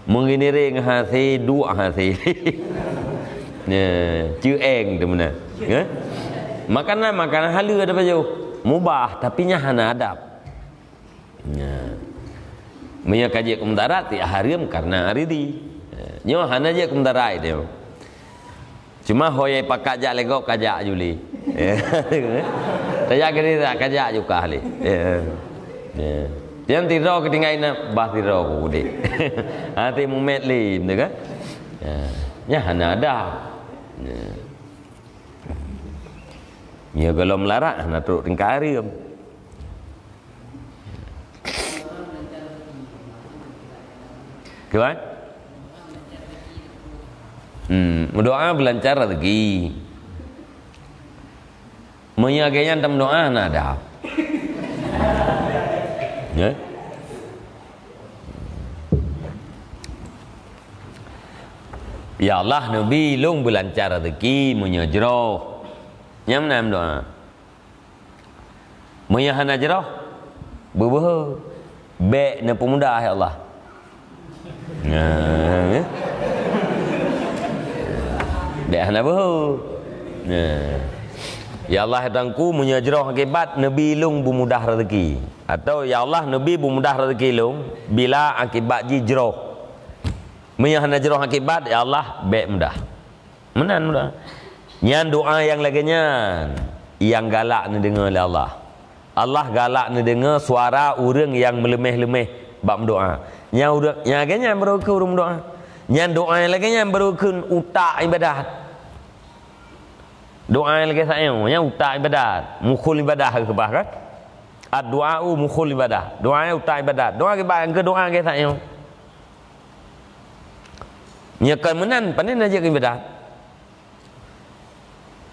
Menginiri ngahasi dua hasi. Chữ eng tu mana? Makanan halu ada baju mubah tapi nya hana adab. Menya kaji kumdarat ya haram karena aridi. Nyo hana je kumdarai dia. Cuma hoye pakajak lego kajak juli. Tajak kiri tak kajak juga ahli. Yang tiro ketinggalan na bah tiro ku dik. Hati mumet lim tu kan. Ya hana ada. Ya kalau melarat hana turut tingkari. Kawan? Berdoa berlancar rezeki. Menyagainya dalam doa hana ada. Ya. Ya Allah Nabi long berlancar rezeki menyajroh. Nyam nam doa. Menyahana jroh. Berbeh. Bek na pemuda ya Allah. Ya. Bek hana behu. Ya Allah tangku menyajroh akibat Nabi long bermudah rezeki. Atau ya Allah Nabi bermudah rezeki long bila akibat jijroh. Menyahana jroh akibat ya Allah baik mudah. Menan mudah. Nyan doa yang laginya yang galak ni dengar oleh Allah. Allah galak ni dengar suara orang yang melemeh-lemeh bab doa. Nya urang nya agaknya berukun urang doa. Nyan doa yang laginya berukun utak ibadat. Doa yang lagi saya nya utak ibadat, mukhul ibadah ke bah kan? Ad-du'a'u mukhul ibadah. Doa utak ibadat. Doa ke bah ke doa ke saya. Nyakan menan panen aja ke ibadat.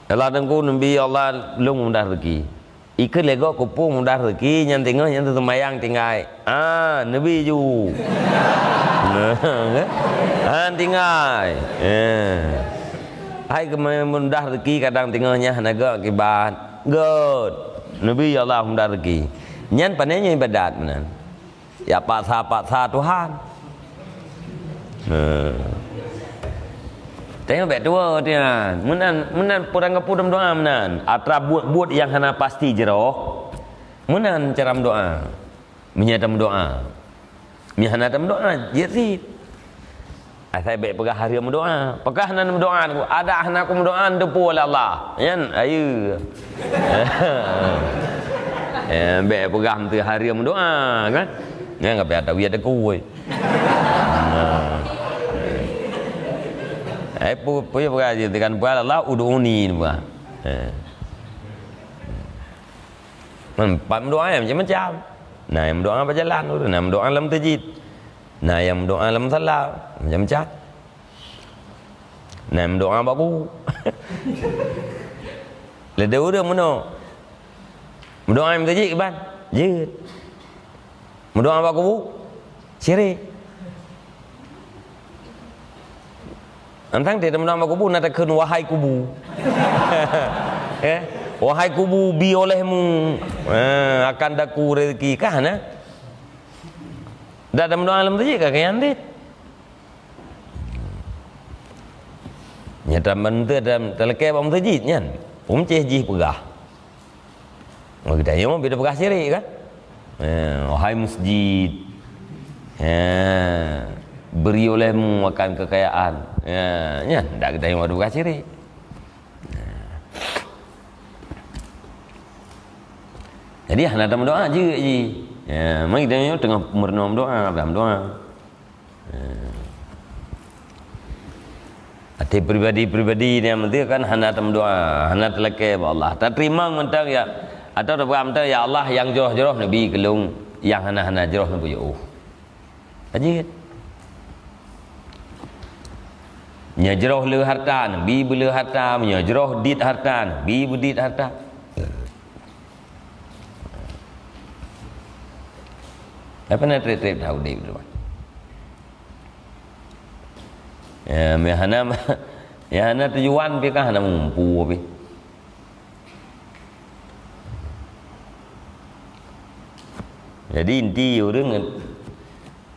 Allah tengku Nabi Allah belum mudah rezeki. Ikut lego kupu mudah rezeki nyan tengah nyan semayang tinggal. Nabi ju. Tinggal. Hai ke mudah rezeki kadang tengahnya naga akibat. God. Nabi Allah mudah rezeki. Nyan panennya ibadat menan. Ya paksa Tuhan. Tengok baik tua dia. Menan purang kapudam doa menan. Atra buat yang hana pasti jeroh. Menan cara doa. Menyatam doa. Mihana tam doa. Jadi saya baik pegah hari mendoa. Pegah hana mendoa. Ada hana aku mendoa depu oleh Allah. Yan ayu. Baik pegah tu hari mendoa kan. Yang enggak ada wiat aku. Punya pegah je dengan buat Allah uduni ni bah. Empat mendoa macam-macam. Nah yang mendoa berjalan tu, nah mendoa dalam tajid. Nah yang mendoa dalam salat macam-macam. Nah mendoa babu. Leda udah meno. Mendoa yang tajid ke ban? Jid. Mendoa babu. Syirik. Antang dia mendoa babu nak takkan wahai kubu. Wahai kubu bi olehmu akan daku rezeki kah na? Dah ada mendoa alam tajid kah kayan dit? Nyata menteri dalam telekai bam tajid nyan. Ceh jih pegah. Kita yang beda pegah syirik kan? Wahai masjid. Beri olehmu akan kekayaan. Nyan dak kita yang beda pegah syirik. Jadi hendak berdoa je. Mari kita tengah merenung doa, dalam doa. Hati pribadi ni yang penting kan hendak berdoa, hendak terlekai kepada Allah. Tak terima mentang ya atau dapat mentang ya Allah yang joroh-joroh Nabi kelung, yang hana-hana joroh Nabi jauh. Haji. Nyajroh le harta, Nabi bela harta, nyajroh dit harta, Nabi berdit harta. Apa nak trip tahu dia tu? Hana tujuan pi kah hana mumpu pi. Jadi inti orang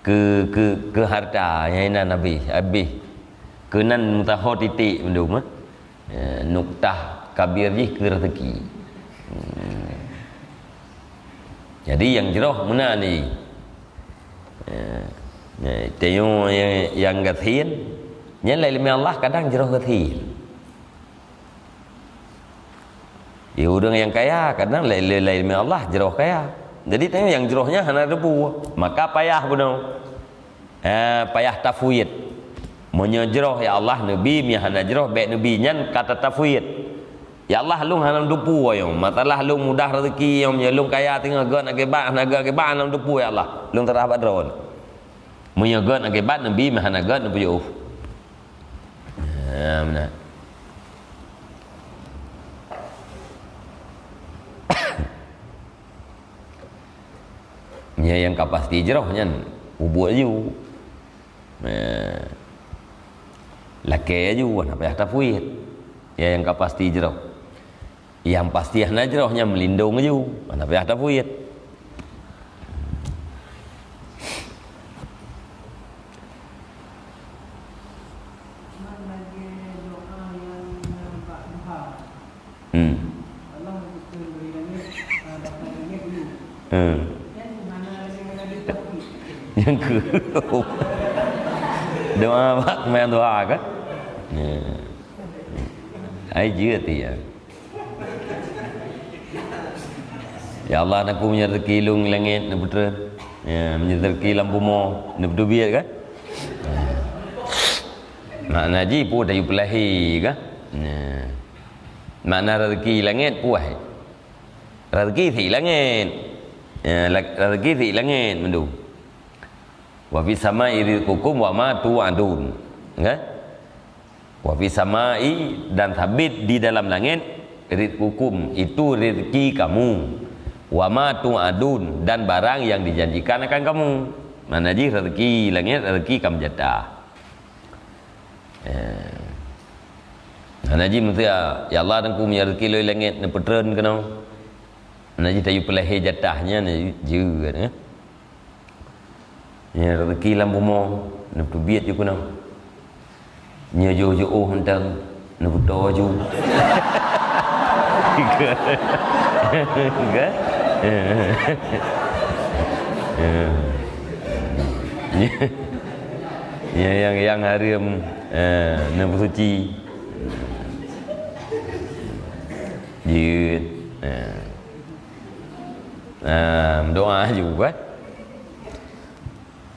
ke harta yang Nabi habis kenan mutahau titik mendum nuktah kabir je ke rezeki. Jadi yang jeroh mana ni? Tengok yang gathir nyalai ilmu Allah kadang jeroh gathir. Ya orang yang kaya kadang lain ilmu Allah jeroh kaya. Jadi tengok yang jerohnya hana debu, maka payah benar. Payah tafwid. Menyejroh ya Allah Nabi mi hana jeroh baik Nabi nyan kata tafwid. Ya Allah lung hana depu yo, matalah lung mudah rezeki yang lung kaya tengah gan akibat naga akibat hana depu ya Allah. Lung terah badron. Menyegan akibat Nabi mi hana gan depu yo. Benar. Yang kapasiti jeroh nyan ubut ju. Laki aju nak payah tafwid. Ya yang kapasiti jeroh. Yang pasti hana jerohnya melindung aju, nak payah tafwid. Yang ke doa bak main doa kan? Ai je dia. Ya Allah nak punya rezeki lung langit nak putra. Ya, rezeki lampu mo nak berdubiat kan? Makna ji pun dah pelahi kan? Makna rezeki langit puas. Rezeki thi langit. Rezeki thi langit mendu. Wa fi samai rizqukum wa ma tu'adun. Kan? Wa fi samai dan sabit di dalam langit rizqukum itu rezeki kamu. Wa ma tu'adun dan barang yang dijanjikan akan kamu. Mana ji rezeki langit rezeki kamu jatah. Mana ji mesti ya Allah dan ku punya rezeki loi langit ne petren kena. Mana ji tayu pelahi jatahnya ne je kan. Ya rezeki lampu mo nak biat je kuna. Nya jo oh hentang nak buta ju. Kan? Ya yang harim nak bersuci. Jid. Doa juga.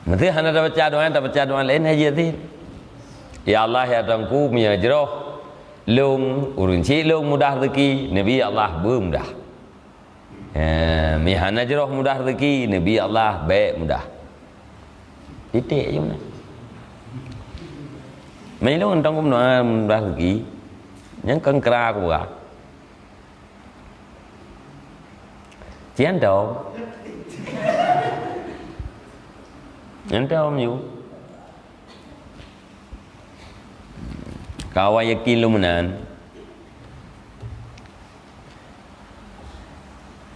Mesti hana dah baca doa lain aja ti. Ya Allah ya Tuhanku punya jeroh lung urun cik lung mudah rezeki Nabi Allah bermudah. Mi hana jeroh mudah rezeki Nabi Allah baik mudah. Titik je mana. Mai lung tong kum doa mudah rezeki. Yang kengkera ku ah. Cian dong. Yang tahu you. Kau yakin lu menan.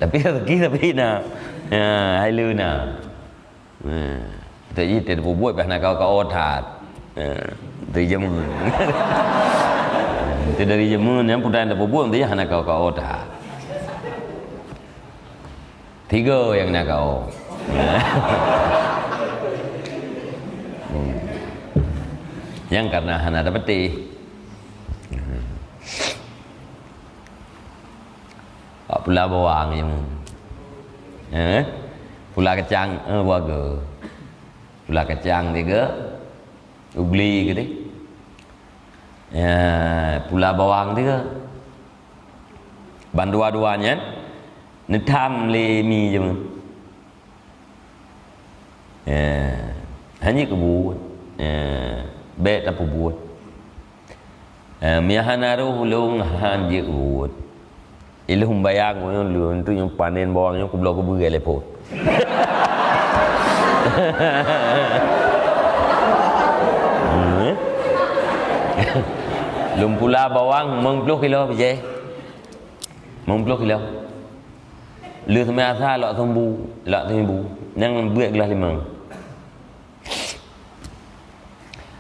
Tapi rezeki nak. Hai lu nak. Tại vì tiền buat bah nak kau otat. Dari jamun. Dari jamun yang putan dah buat dia nak kau otat. Tiga yang nak kau. Yang karena hana dapati pula bawang yang pula kacang waga pula kacang tiga ugli gitu pula bawang tiga bandua-duanya netam le mi je hanya kebun baik tak buat Miahana ru lung han je ut. Ilung bayang ko yung lung tu yung panen bawang yung kublo ko buge lepo. Lung pula bawang 10 kilo je. 10 kilo. Lừa thằng mẹ tha lọ thằng bu nang buat gelas 5.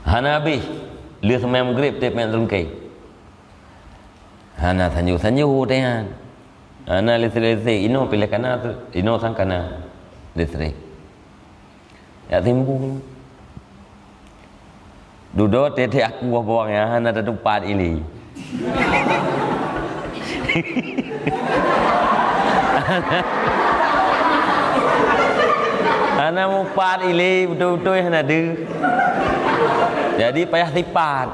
Hanabi lừa thằng mẹ maghrib tep mẹ rungkai. Hana thanyu tehan. Ana lese ino pilih kana tu ino sang kana lese. Ya timbu. Duduk tete aku bawang ya hana ada tempat ini. Ana mau pat ile betul-betul hana ada. Jadi payah tipat.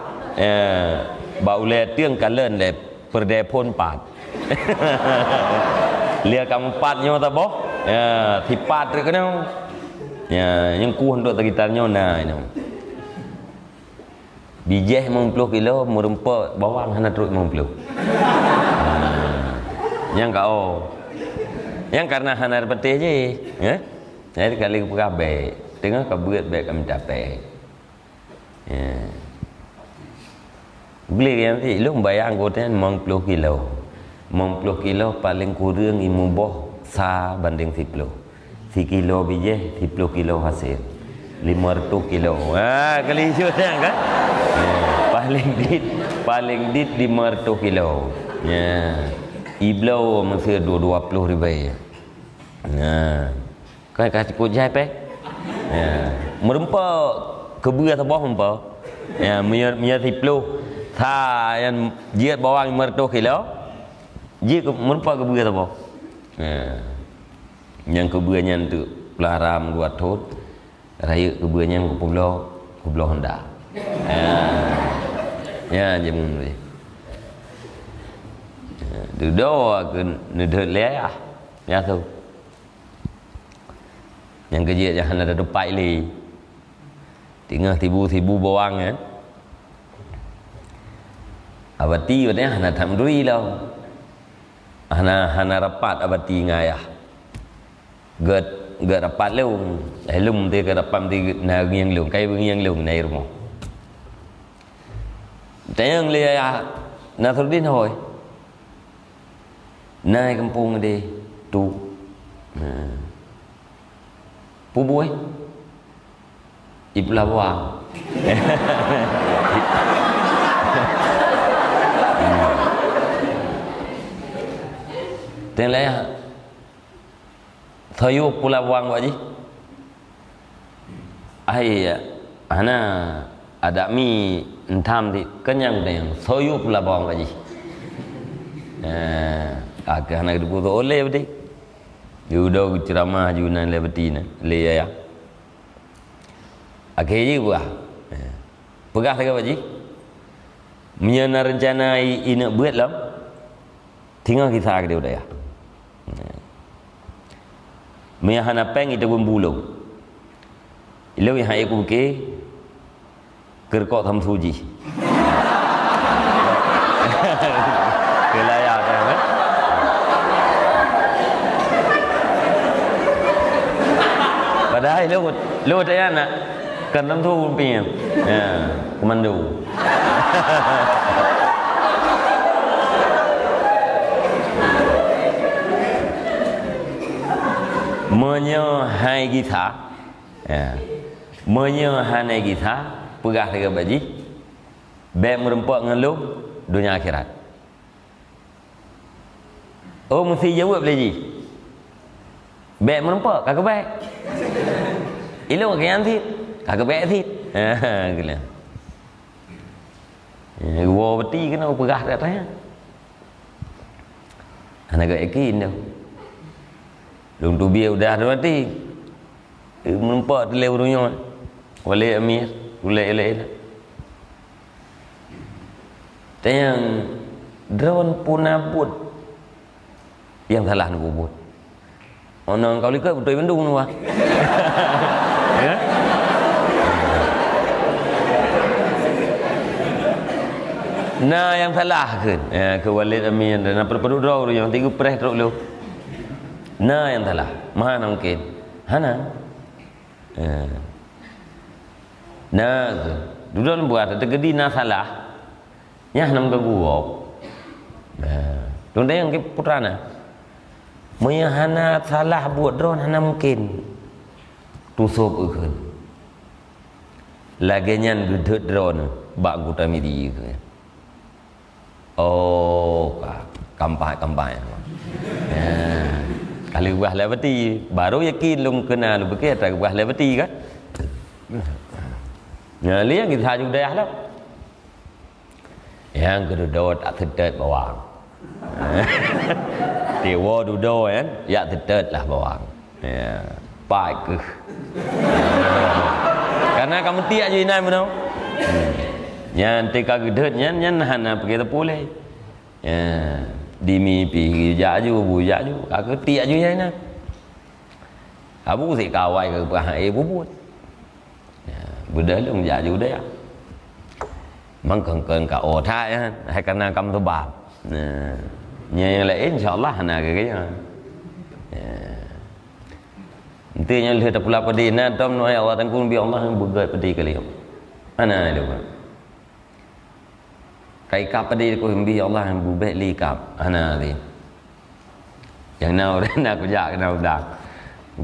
Bau le tiang kalen le perde pon pat. Lia kamu pat nyo ta boh. Tipat tu kena. Yang ku hendak kita nyo na nyo. Bijih 50 kilo merempak bawang hana teruk 50. Yang kau yang karena hana petih je ya. Jadi kali kabeh tengah kabuat baik kami dapat. Beli yang tu lu bayang kau tu 50 kilo. 50 kilo paling kurang imuboh sa banding 10. 10 kilo bijih 10 kilo hasil. 500 kilo. Kali sudah kan? Paling dit 500 kilo. Iblau masih 20 ribu. Kau kasih kujai pe? Merempak kebua sabah merempak. Mia 10. Tha yang jiat bawang 500 kilo. Jiat merempak kebua sabah. Yang kebuanya tu pelaram buat thot. Raya kebuanya kublo hendak. Ya jamun ni. Duduk ke nedut le ah. Ya tu. Yang kerja jangan ada tempat li. Tengah tibu bawang kan. Abati katanya hana tamdui lau. Hana rapat abati ngayah. Gak rapat lung. Lum dia ke rapat dia na ngiang lung, kai ngiang lung nai rumah. Tayang le Nasruddin hoi. Nai kampung dia tu. Pubuai. Ibla bawang. Teng le Thayu pula bawang buat je. Ana ada mi entam di kenyang deng. Thayu pula bawang buat je. Agak nak dibuat oleh bedi. Yudo ceramah junan le beti na le ya. Akhirnya buah. Pegah lagi baji. Menyana rencana ini buat lam. Tinggal kita ke dia udah ya. Meyahana peng itu gumbulung. Ilau yang hai aku ke kerkok tham suji. Kelaya kan? Padahal lu tanya nak kan tham thu pin. Komando. Menyahai kita, menyahai kita, pegah lagi baji, baik merempak ngeluh dunia akhirat. Oh mesti jawab lagi. Baik merempak, kagak baik. Ilu kagian sih, kagak baik sih. Gila. Gua beti kena pegah datanya. Anak gak yakin dah. Lung tu biar udah ada mati. Menempat di lewu dunia. Wali amir, ulai elak. Tayang drone punabut yang salah nak bubut. Orang kau lihat betul Bandung tu ah. Ya. Nah yang salah kan. Ke Walid Amin dan apa perlu yang 3 press teruk lu. Nah yang salah. Mana mungkin? Hana. Nah, duduk buat tergedi nah salah. Nyah nam gagurop. Tunda yang ke putrana. Maya hana salah buat drone hana mungkin. Tusuk ukun. Lagenyan gedut drone bak gutami di ke. Oh, kampai. Kalau buah lebati baru yakin lum kena lu begitu tak buah lebati kan. Ya liang kita juga dah lah. Yang kedua tak terdet bawang. Dewa duduk kan, ya terdet lah bawang. Ya, baik ke. Karena kamu tiak je inai mana. Yang tika gedut nyan hana pergi terpulih. Ya, di mimpi jaju bu jaju, aku tiak je inai. Abu si kawai ke bah buat. Ya, budalung jaju dah. Mengkengkeng ka otak ya, hay karena kamu tu bab. Nah, yang lain insya-Allah hana kaya. Ya. Intinya lihat pula pada ina tom no Allah tangkun bi Allah yang buat pada kali. Ana lu. Kai kap pada ko bi Allah yang buat li kap. Ana li. Yang nau dah nak kerja kena dah.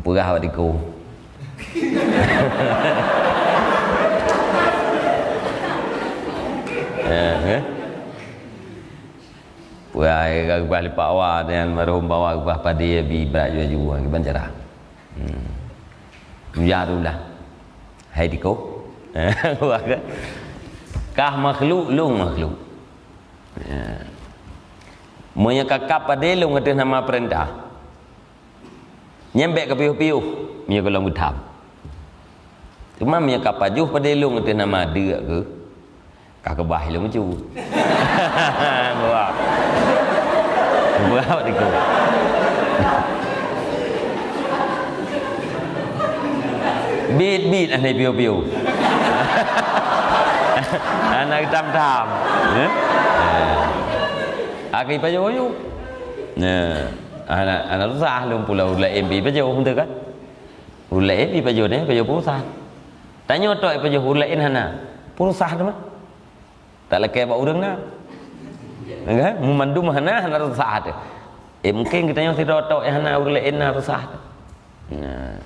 Purah awak diku. Puai gua lipat awak dan marum bawa gua pada bi berat jual ke bancara. Ya itulah. Hai diko. Kah makhluk lung makhluk. Monya kakap pada lung ada nama perintah. Nyembek ke piuh-piuh, mia golong utam. Cuma mia kapajuh pada lung ada nama dia ke. Kakak bah lu macam. Buat. Buat diko. Beat anai piu-piu. Anak tam-tam. Aki pajo. Nah, anak susah lu pulau lain pi pajo betul kan? Ulain pi pajo ni pajo pusat. Tanya tok pajo ulain hana. Pusat tu mah. Tak lekeh bau udang nak. Enggak, memandu hana susah tu. Mungkin kita yang tidak tok hana ulain na susah. Nah.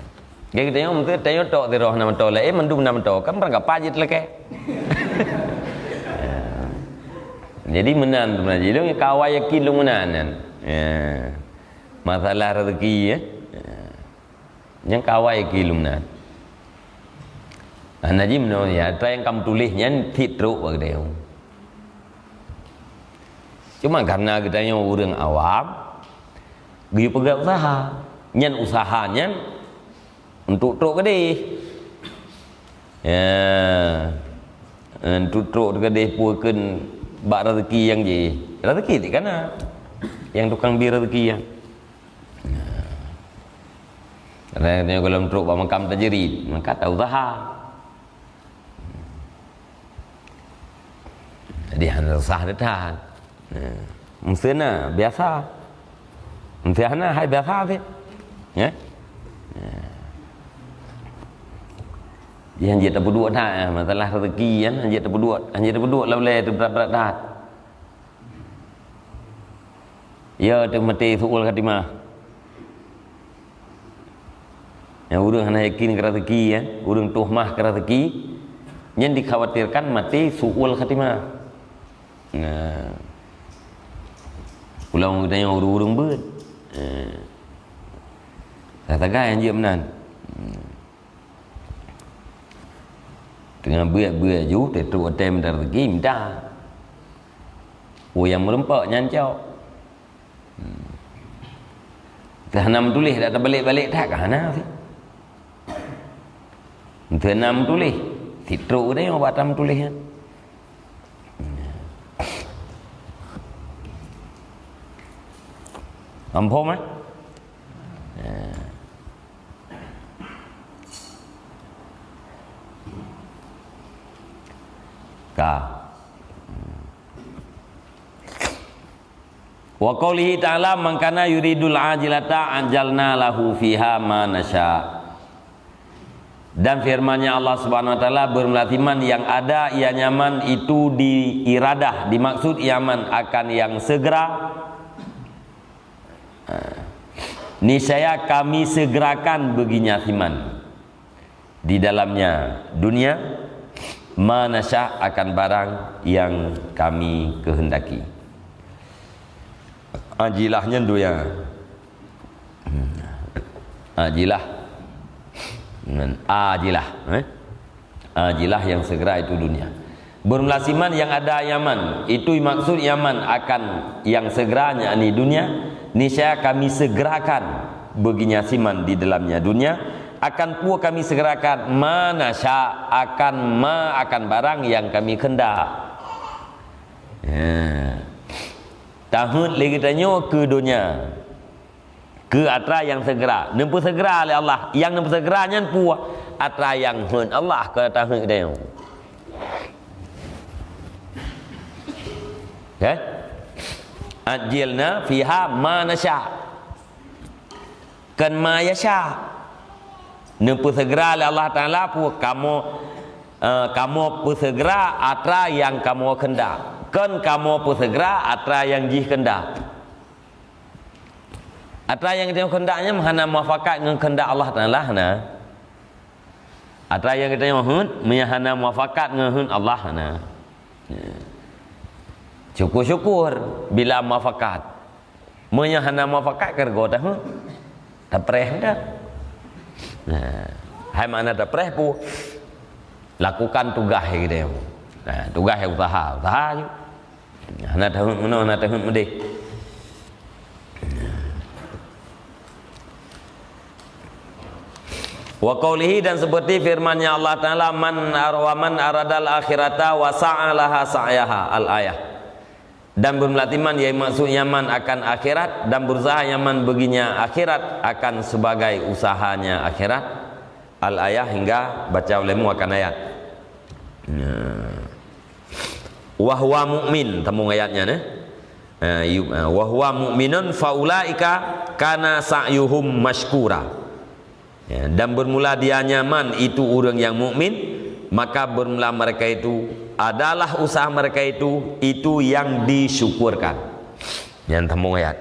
Kita tengok mungkin tengok tok di roh nama tok lain mendum nama tok kan berangkat pajit lekeh. Jadi menan tu menan. Jadi kawai yakin lu menanan. Masalah rezeki ya. Yang kawai yakin lu menan. Najib no ya, apa yang kamu tulisnya titruk begitu. Cuma karena kita yang orang awam, dia pegang usaha, nyan usahanya untuk truk kedai. Ya, untuk truk kedai puakan bak rezeki yang je. Rezeki di kana? Yang tukang bir rezeki yang. Karena kalau truk bak makam tajrid, maka tak usaha. Jadi hanya usaha dah. Mestinya biasa. Mestinya hai biasa sih. Ya. Yang dia tak berdua dah masalah rezeki kan hanya tak berdua lah boleh tu berat-berat dah. Ya tu mati suul khatimah. Yang urang hanya yakin ke rezeki kan, urang tuhmah ke rezeki yang dikhawatirkan mati suul khatimah. Nah. Pulang kita yang urung-urung ber. Katakan yang dia menan. Dengan berat-berat ju tetu atem dar rezeki minta. Yang merempak nyancau. Dah enam tulis dah terbalik-balik tak kana sih. Dah enam tulis. Titruk dia yang buat enam tulis kan. Ampun mah. Ka. Wa qoulihi ta'ala man kana yuridul ajilata ajalna lahu fiha ma nasya. Dan firman-Nya Allah Subhanahu wa taala bermelatiman yang ada ia nyaman itu diiradah, dimaksud nyaman akan yang segera. Niscaya kami segerakan baginya siman di dalamnya dunia manasya akan barang yang kami kehendaki. Ajilahnya dunia. Ajilah. Ajilah, ajilah yang segera itu dunia. Bermelasiman yang ada yaman, itu maksud yaman akan yang segeranya ini dunia. Niscaya kami segerakan baginya siman di dalamnya dunia. Akan pula kami segerakan manasya akan barang yang kami kendak. Tahun lagi tanya ke dunia, ke atra yang segera, nempu segera oleh Allah. Yang nempu segeranya pun atra yang hun Allah ke tahun dia. Okay? Ajilna fiha ma nasya. Kan ma yasha. Nempu segera oleh Allah Taala pun kamu pun segera atra yang kamu kendak. Kan kamu pun segera atra yang jih kendak. Atra yang kita hendaknya menghana muafakat dengan kehendak Allah Taala na. Atra yang kita mohon menghana muafakat dengan Allah na. Syukur-syukur bila muafakat. Menghana muafakat kergo dah. Tapreh dah. Hai mana tapreh pu lakukan tugas kita. Tugas usaha je. Hana tahun mana hana tahun mendek. Wa qoulihi dan seperti firman-Nya Allah Taala man aradal akhirata wa sa'alaha sa'yaha al-ayah. Dan bermelatiman yang maksud nyaman akan akhirat dan berusaha nyaman baginya akhirat akan sebagai usahanya akhirat al-ayah hingga baca olehmu akan ayat. Wa huwa mu'min tembung ayatnya ne. Wa huwa mu'minun faulaika kana sa'yuhum mashkura. Ya, dan bermula dia nyaman itu orang yang mukmin, maka bermula mereka itu adalah usaha mereka itu yang disyukurkan. Yang tembung ayat.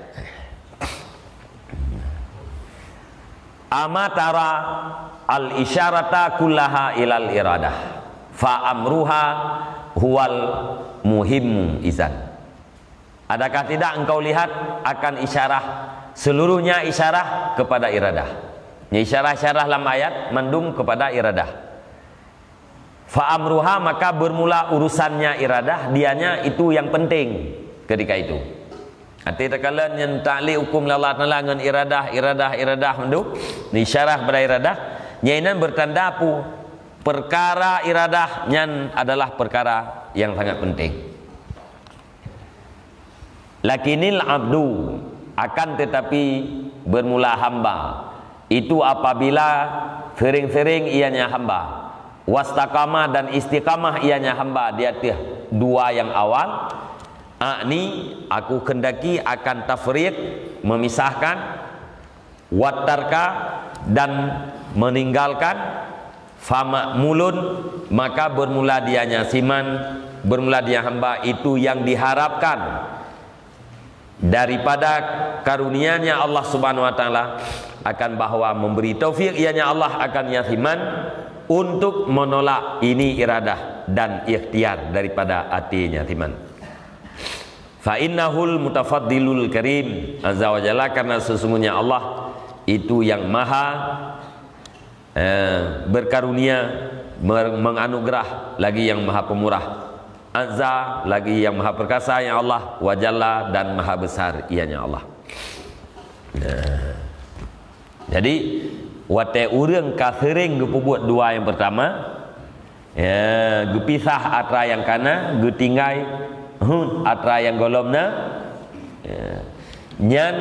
Amatara al isyarata kullaha ilal iradah fa amruha huwal muhim izan. Adakah tidak engkau lihat akan isyarah, seluruhnya isyarah kepada iradah. Isyarah-isyarah dalam ayat mendung kepada iradah. Fa amruha maka bermula urusannya iradah, dianya itu yang penting ketika itu. Arti terkala yang ta'li hukum Allah Taala dengan iradah mendung, isyarah pada iradah, nyainan bertanda pu perkara iradah nyan adalah perkara yang sangat penting. Lakinil abdu akan tetapi bermula hamba itu apabila sering-sering ianya hamba, wastaqamah dan istiqamah ianya hamba di atas dua yang awal. Ni aku kendaki akan tafriq memisahkan, watarka dan meninggalkan, fama mulun maka bermula dianya siman, bermula dia hamba itu yang diharapkan daripada karunia-Nya Allah Subhanahu wa taala akan bahwa memberi taufik ianya Allah akan yasiman untuk menolak ini iradah dan ikhtiar daripada hatinya yasiman. Fa innahul mutafaddilul karim azza wa jalla, karena sesungguhnya Allah itu yang maha berkarunia, menganugerah, lagi yang maha pemurah, azza lagi yang maha perkasa yang Allah, wa jalla dan maha besar ianya Allah. Jadi wate urang ka sering gepubuat dua yang pertama, ya gepisah atra yang kana, getinggai atra yang golomna, ya, nyan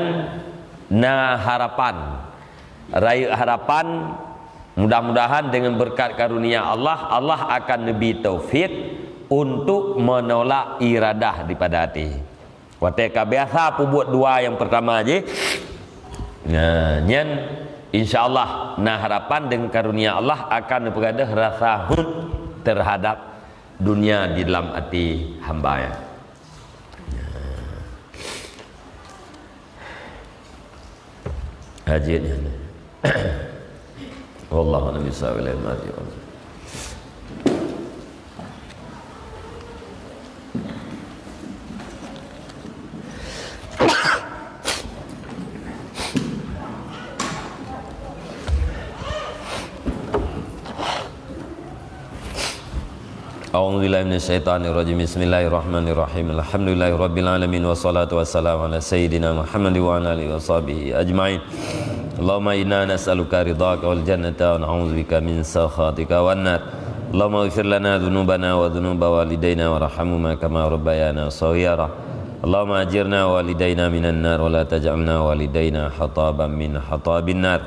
na harapan, rayu harapan mudah-mudahan dengan berkat karunia Allah, Allah akan lebih taufik untuk menolak iradah daripada hati. Wateka biasa pu buat dua yang pertama aja. Nah, nyen insyaallah nah harapan dengan karunia Allah akan berada rasa hud terhadap dunia di dalam hati hamba ya. Hajatnya. Wallahu a'lam bishawab. A'udzubillahi minasyaitonirrajim. Bismillahirrahmanirrahim. Alhamdulillahirabbil alamin wassalatu wassalamu ala sayyidina Muhammad wa ala alihi washabihi ajmain. Allahumma inna nas'aluka ridhaka wal jannata wa na'udzubika min sakhatika wan nar. Allahumma ighfir lana dhunubana wa dhunuba walidayna warhamhuma kama rabbayana shaghira. Allahumma ajirna walidayna minan nar wa la taj'alna walidayna hataban min hatabin nar.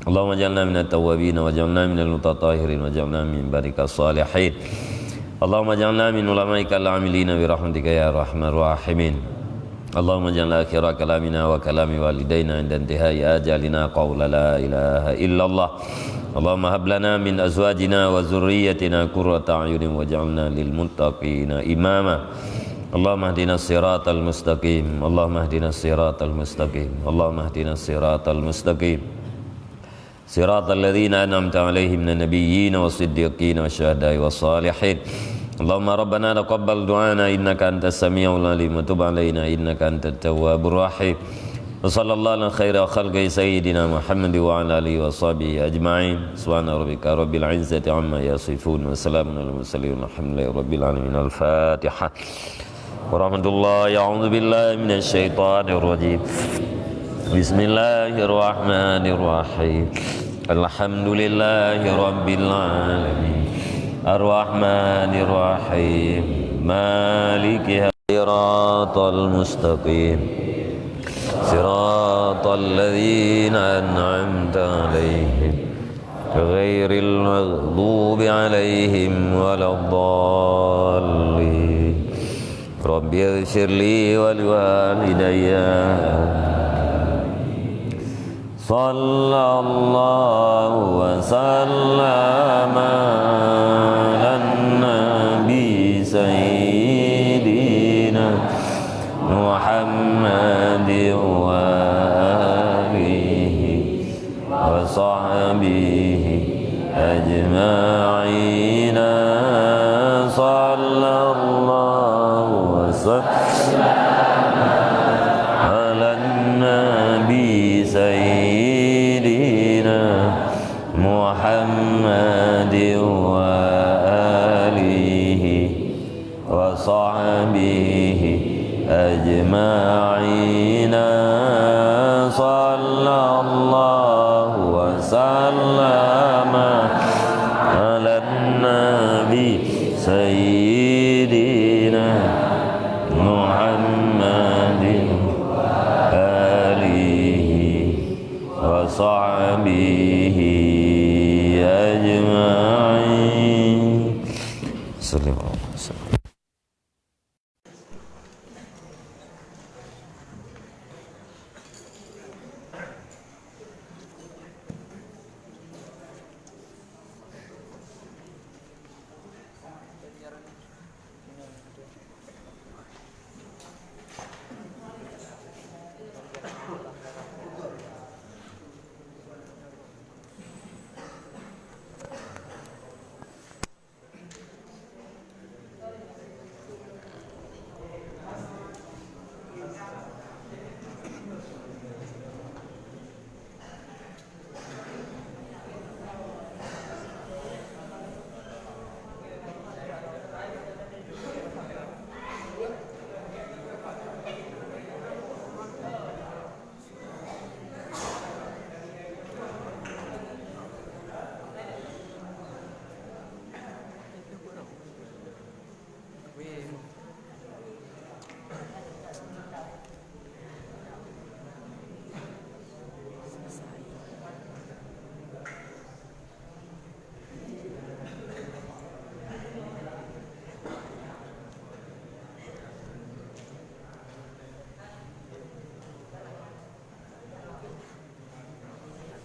Allahumma ij'alna minat tawwabin waj'alna minal mutatahhirin waj'alna min ibadikas salihin. Allahumma ja'alna min ulama'ika al-amilina bi rahmatika ya arhamar rahimin. Allahumma ja'al akhira kalamina wa kalami walidayna inda intihai ajalina qawla la ilaha illallah. Allahumma hab lana min azwajina wa zurriyyatina qurrata a'yunin waj'alna lil muttaqina imama. Allahumma ihdinas siratal mustaqim. Allahumma ihdinas siratal mustaqim. Allahumma ihdinas siratal mustaqim. Siratal ladzina an'amta 'alaihim minan nabiyyin was-siddiqin wasyuhada'i was-shalihin. Allahumma rabbana taqabbal du'ana innaka antas samiul alim wa tub 'alaina innaka antat tawwabur rahim. Wa sallallahu ala khairi khalqi sayyidina Muhammad wa ala alihi washabihi ajma'in. Subhana rabbika rabbil izzati amma yasifun wa salamun alal mursalin walhamdulillahi rabbil alamin. Al-Fatihah. Warahmatullahi a'udzu billahi minasy syaithanir rajim. Bismillahirrahmanirrahim. Alhamdulillahi rabbil alamin. Ar-Rahmanir Rahim. Maliki siratal mustaqim. Siratal ladzina an'amta 'alaihim ghairil maghdubi 'alaihim waladdallin. Rabbighfirli wa liwalidayya. Sallallahu wa sallama ala nabi sayyidina Muhammadin wa alihi wa sahbihi ajma'in. Sallallahu wa sallama ala nabi sayyidina Muhammadin wa alihi wa sahbihi ajma'in. Sallallahu wa sallama ala nabi sayyidina Muhammadin alihi wa sahbihi ajma'in.